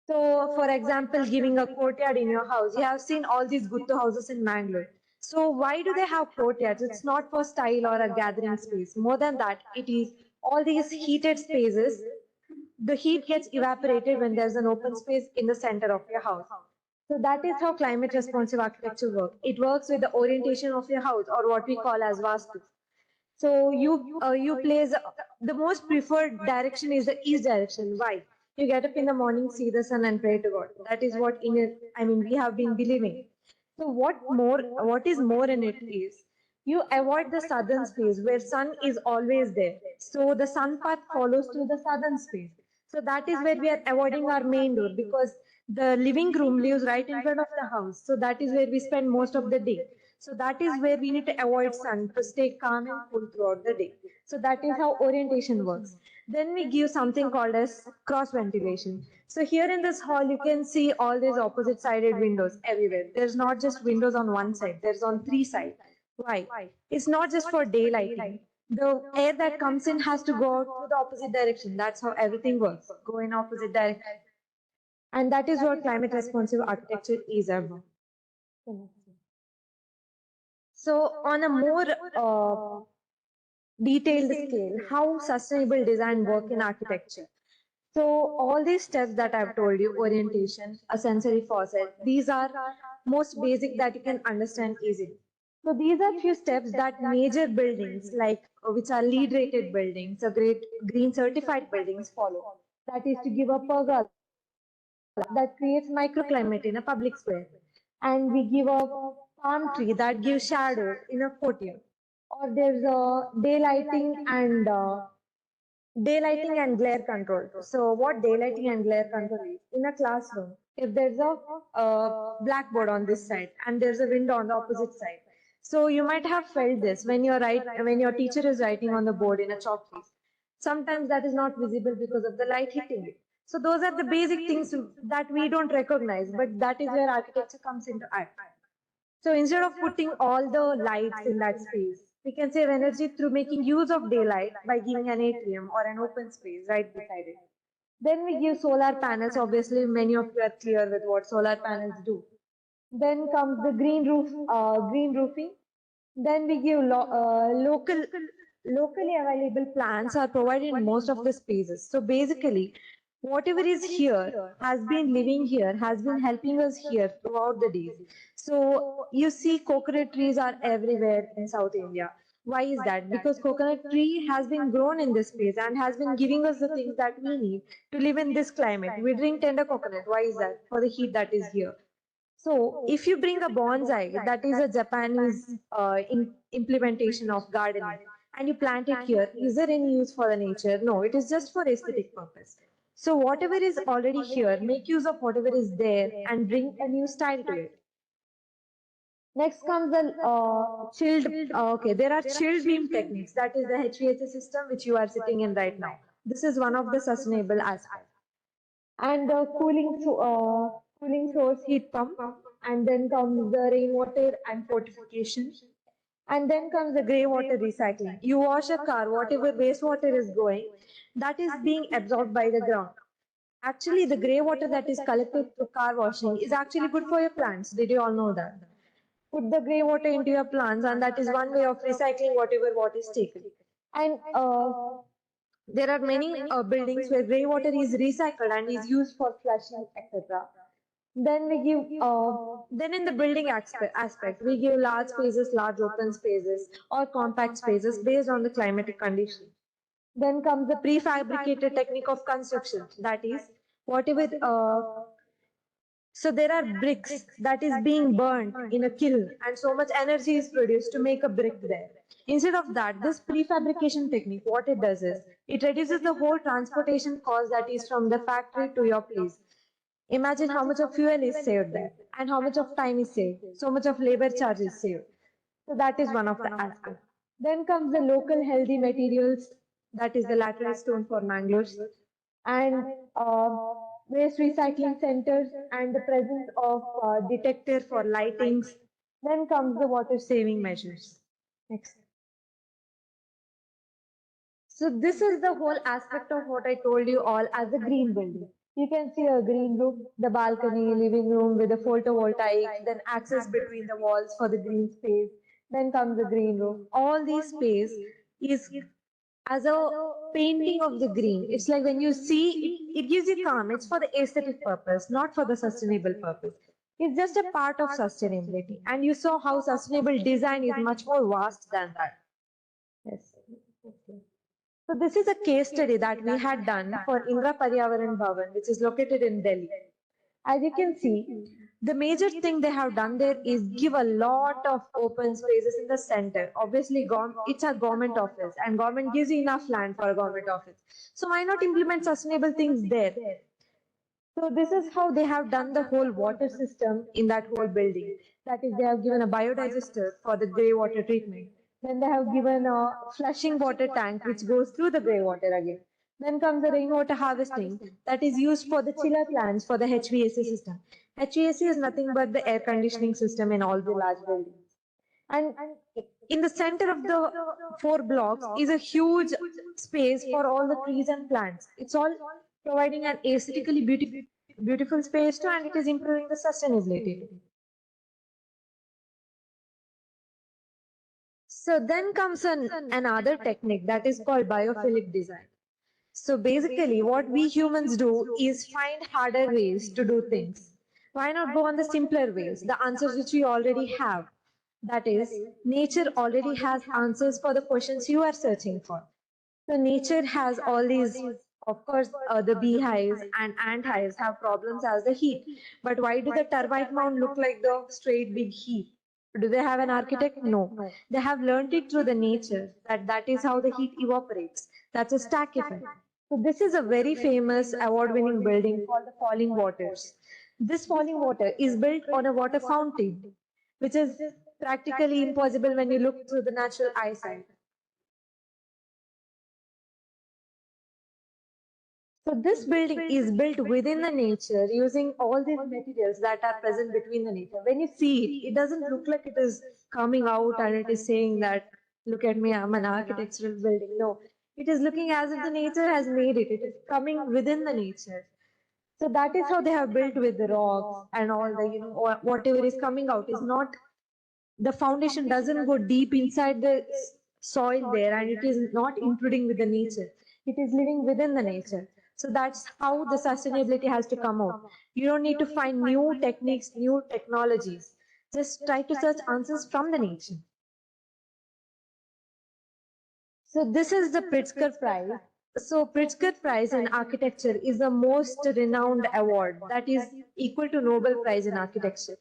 So, for example, giving a courtyard in your house, you have seen all these Guttu houses in Mangalore. So, why do they have courtyards? It's not for style or a gathering space. More than that, it is all these heated spaces. The heat gets evaporated when there's an open space in the center of your house. So that is how climate responsive architecture works. It works with the orientation of your house, or what we call as vastu. So you place the most preferred direction is the east direction. Why? You get up in the morning, see the sun, and pray to God. That is what we have been believing. So what is more in it is you avoid the southern space where sun is always there. So the sun path follows through the southern space. So that is where we are avoiding our main door, because the living room lives right in front of the house. So that is where we spend most of the day. So that is where we need to avoid sun to stay calm and cool throughout the day. So that is how orientation works. Then we give something called as cross ventilation. So here in this hall, you can see all these opposite sided windows everywhere. There's not just windows on one side, there's on three sides. Why? It's not just for daylighting. The air that comes in has to go out to the opposite direction. That's how everything works. Go in opposite direction. And that is what climate responsive architecture is about. So on a more detailed scale, how sustainable design work in architecture. So all these steps that I've told you, orientation, a sensory faucet, these are most basic that you can understand easily. So these are few steps that major buildings, like which are LEED rated buildings, a great green certified buildings follow. That is to give a pergola that creates microclimate in a public square. And we give a palm tree that gives shadow in a courtyard. Or there's a daylighting and glare control. So what daylighting and glare control is? In a classroom, if there's a blackboard on this side and there's a window on the opposite side. So you might have felt this when your teacher is writing on the board in a chalk piece. Sometimes that is not visible because of the light hitting it. So those are the basic things that we don't recognize, but that is where architecture comes into act. So instead of putting all the lights in that space, we can save energy through making use of daylight by giving an atrium or an open space right beside it. Then we give solar panels. Obviously, many of you are clear with what solar panels do. Then comes the green roofing. Then we give locally available plants are provided in most of the spaces. So basically, whatever is here has been living here, has been helping us here throughout the days. So you see coconut trees are everywhere in South India. Why is that? Because coconut tree has been grown in this space and has been giving us the things that we need to live in this climate. We drink tender coconut. Why is that? For the heat that is here. So if you bring a bonsai, that is a Japanese implementation of gardening, and you plant it here, is there any use for the nature? No, it is just for aesthetic purpose. So whatever is already here, make use of whatever is there and bring a new style to it. Next comes the chilled, okay, there are chilled beam techniques. That is the HVAC system which you are sitting in right now. This is one of the sustainable aspects. And the cooling source heat pump, and then comes the rainwater and fortification, and then comes the grey water recycling. You wash a car, whatever wastewater is going, that is being absorbed by the ground. Actually, the grey water that is collected through car washing is actually good for your plants. Did you all know that? Put the grey water into your plants, and that is one way of recycling whatever water is taken. And there are many buildings where grey water is recycled and is used for flushing, etc. Then we give, then in the building aspect, we give large spaces, large open spaces, or compact spaces based on the climatic condition. Then comes the prefabricated technique of construction. That is, whatever So there are bricks that is being burned in a kiln and so much energy is produced to make a brick there. Instead of that, this prefabrication technique, what it does is, it reduces the whole transportation cost that is from the factory to your place. Imagine how much of fuel is saved there and how much of time is saved. So much of labor charge is saved. So that is one of the aspects. Then comes the local healthy materials, that is the lateral stone for mangroves, and waste recycling centers and the presence of detector for lightings. Then comes the water saving measures. Next. So this is the whole aspect of what I told you all as a green building. You can see a green roof, the balcony, living room with the photovoltaic, then access between the walls for the green space. Then comes the green roof. All these space is as a painting of the green. It's like when you see, it gives you calm. It's for the aesthetic purpose, not for the sustainable purpose. It's just a part of sustainability. And you saw how sustainable design is much more vast than that. Yes. Okay. So this is a case study that we had done for Indra Paryavaran Bhavan, which is located in Delhi. As you can see, the major thing they have done there is give a lot of open spaces in the center. Obviously, it's a government office and government gives you enough land for a government office. So why not implement sustainable things there? So this is how they have done the whole water system in that whole building. That is, they have given a biodigester for the grey water treatment. Then they have given a flushing water tank which goes through the grey water again. Then comes the rainwater harvesting that is used for the chiller plants for the HVAC system. HVAC is nothing but the air conditioning system in all the large buildings. And in the center of the 4 blocks is a huge space for all the trees and plants. It's all providing an aesthetically beautiful space too, and it is improving the sustainability. So then comes another technique that is called biophilic design. So basically what we humans do is find harder ways to do things. Why not go on the simpler ways, the answers which we already have? That is, nature already has answers for the questions you are searching for. So nature has all these, of course, the beehives and ant hives have problems as the heat. But why do the termite mound look like the straight big heap? Do they have an architect? No. They have learned it through the nature, that is how the heat evaporates. That's a stack effect. So this is a very famous award-winning building called the Falling Waters. This falling water is built on a water fountain, which is practically impossible when you look through the natural eyesight. So this building is built within the nature using all these materials that are present between the nature. When you see it, it doesn't look like it is coming out and it is saying that, look at me, I'm an architectural building. No, it is looking as if the nature has made it. It is coming within the nature. So that is how they have built with the rocks and all the, whatever is coming out is not, the foundation doesn't go deep inside the soil there and it is not intruding with the nature. It is living within the nature. So that's how the sustainability has to come out. You don't need to find new techniques, new technologies. Just try to search answers from the nature. So this is the Pritzker Prize. So Pritzker Prize in Architecture is the most renowned award that is equal to Nobel Prize in Architecture.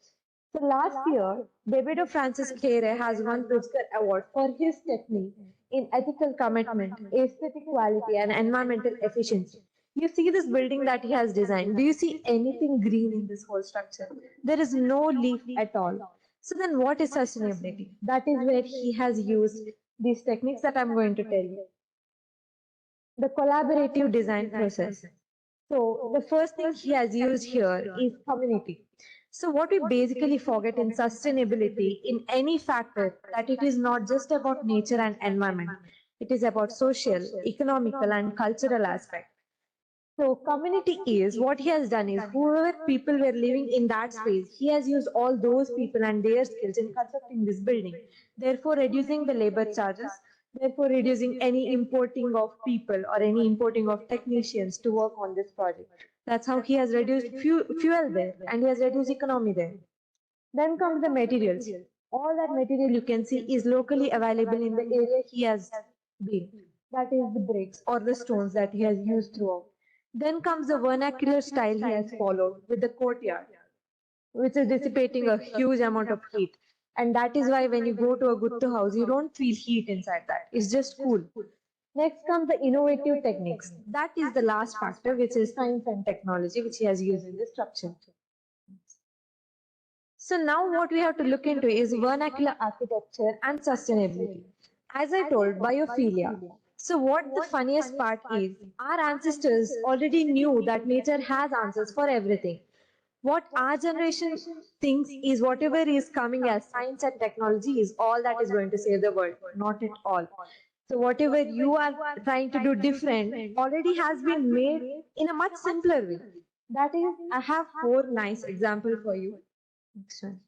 So last year, David Francis Kere has won Pritzker Award for his technique in ethical commitment, aesthetic quality, and environmental efficiency. You see this building that he has designed. Do you see anything green in this whole structure? There is no leaf at all. So then what is sustainability? That is where he has used these techniques that I'm going to tell you. The collaborative design process. So the first thing he has used here is community. So what we basically forget in sustainability, in any factor, that it is not just about nature and environment. It is about social, economical, and cultural aspect. So community is, what he has done is, whoever people were living in that space, he has used all those people and their skills in constructing this building, therefore reducing the labor charges, therefore reducing any importing of people or any importing of technicians to work on this project. That's how he has reduced fuel there and he has reduced economy there. Then comes the materials. All that material you can see is locally available in the area he has been. That is the bricks or the stones that he has used throughout. Then comes the vernacular style he has followed with the courtyard. which is dissipating a huge amount of heat. And that is why when you go to a Guttu house, you don't feel heat inside that. It's just cool. Next comes the innovative techniques. That is the last factor, which is science and technology, which he has used in the structure. So now what we have to look into is vernacular architecture and sustainability. As I told, biophilia. So what the funniest part is, our ancestors already knew that nature has answers for everything. What our generation thinks is whatever is coming as science and technology is all that is going to save the world. Not at all. So whatever you are trying to do different already has been made in a much simpler way. That is, I have 4 nice examples for you. Next one.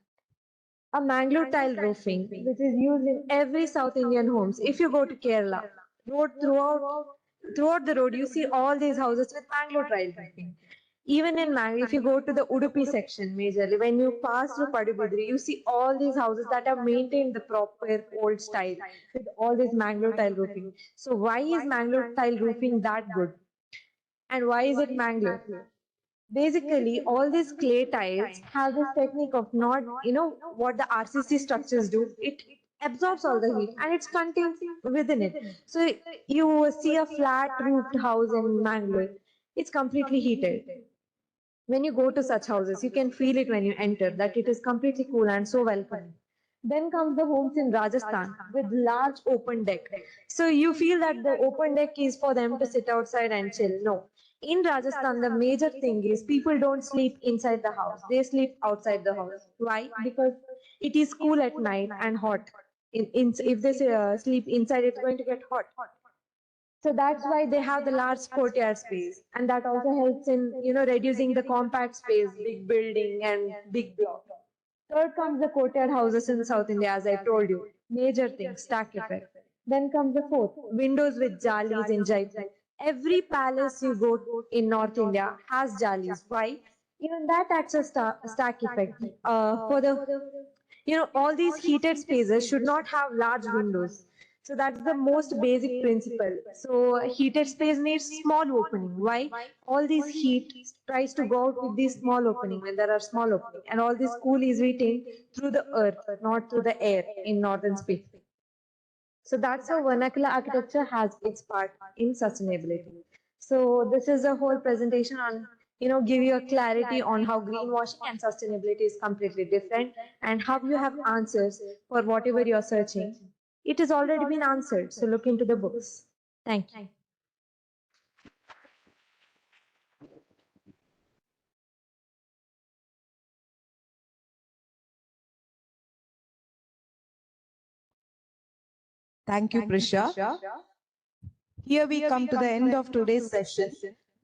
A mangrove tile roofing, which is used in every South Indian homes. If you go to Kerala, throughout the road, you see all these houses with mangrove tile roofing. Even in Mangalore, if you go to the Udupi section majorly, when you pass through Padubidri, you see all these houses that have maintained the proper old style with all this mangrove tile roofing. So why is mangrove tile roofing that good? And why is it mangrove? Basically, all these clay tiles have this technique of not, what the RCC structures do. It absorbs all the heat and it's contained within it. So you see a flat roofed house in Mangalore, it's completely heated. When you go to such houses, you can feel it when you enter that it is completely cool and so welcoming. Then comes the homes in Rajasthan with large open deck. So you feel that the open deck is for them to sit outside and chill. No. In Rajasthan, the major thing is people don't sleep inside the house. They sleep outside the house. Why? Because it is cool at night and hot. If they sleep inside, it's going to get hot. So that's why they have the large courtyard space, and that also helps in reducing the compact space, big building and big block. Third comes the courtyard houses in South India, as I told you, major thing, stack effect. Then comes the fourth, windows with jalis in Jaipur. Every palace you go to in North India has jalis. Why? Even that acts as stack effect. For the all these heated spaces should not have large windows. So that's the most basic principle. So heated space needs small opening. Why? All this heat tries to go out with this small opening when there are small opening, and all this cool is retained through the earth, not through the air in northern space. So that's how vernacular architecture has its part in sustainability. So this is a whole presentation on give you a clarity on how greenwashing and sustainability is completely different and how you have answers for whatever you're searching. It has already been answered, so look into the books. Thank you. Thank you, Prisha. Here we come to the end of today's session.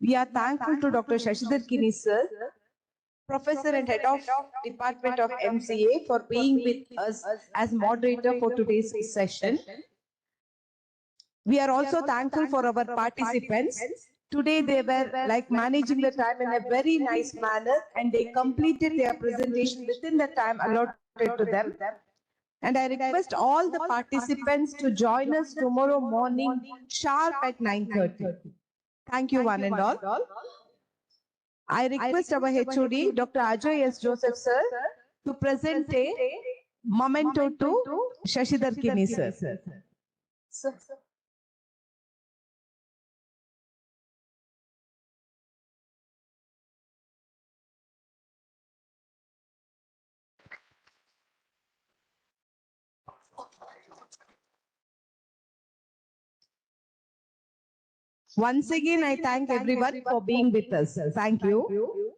We are thankful to Dr. Shashidhar Kini sir, Professor and Head of Department of MCA, for being with us as moderator for today's session. We are also thankful for our participants. Today they were managing the time in a very nice manner, and they completed their presentation within the time allotted to them. And I request all the participants to join us tomorrow morning sharp at 9:30. Thank you one and all. I request our HOD, Dr. Ajay S. Joseph sir, to present a memento to Shashidhar Kini sir. Once again, I thank everyone for being with us. Thank you.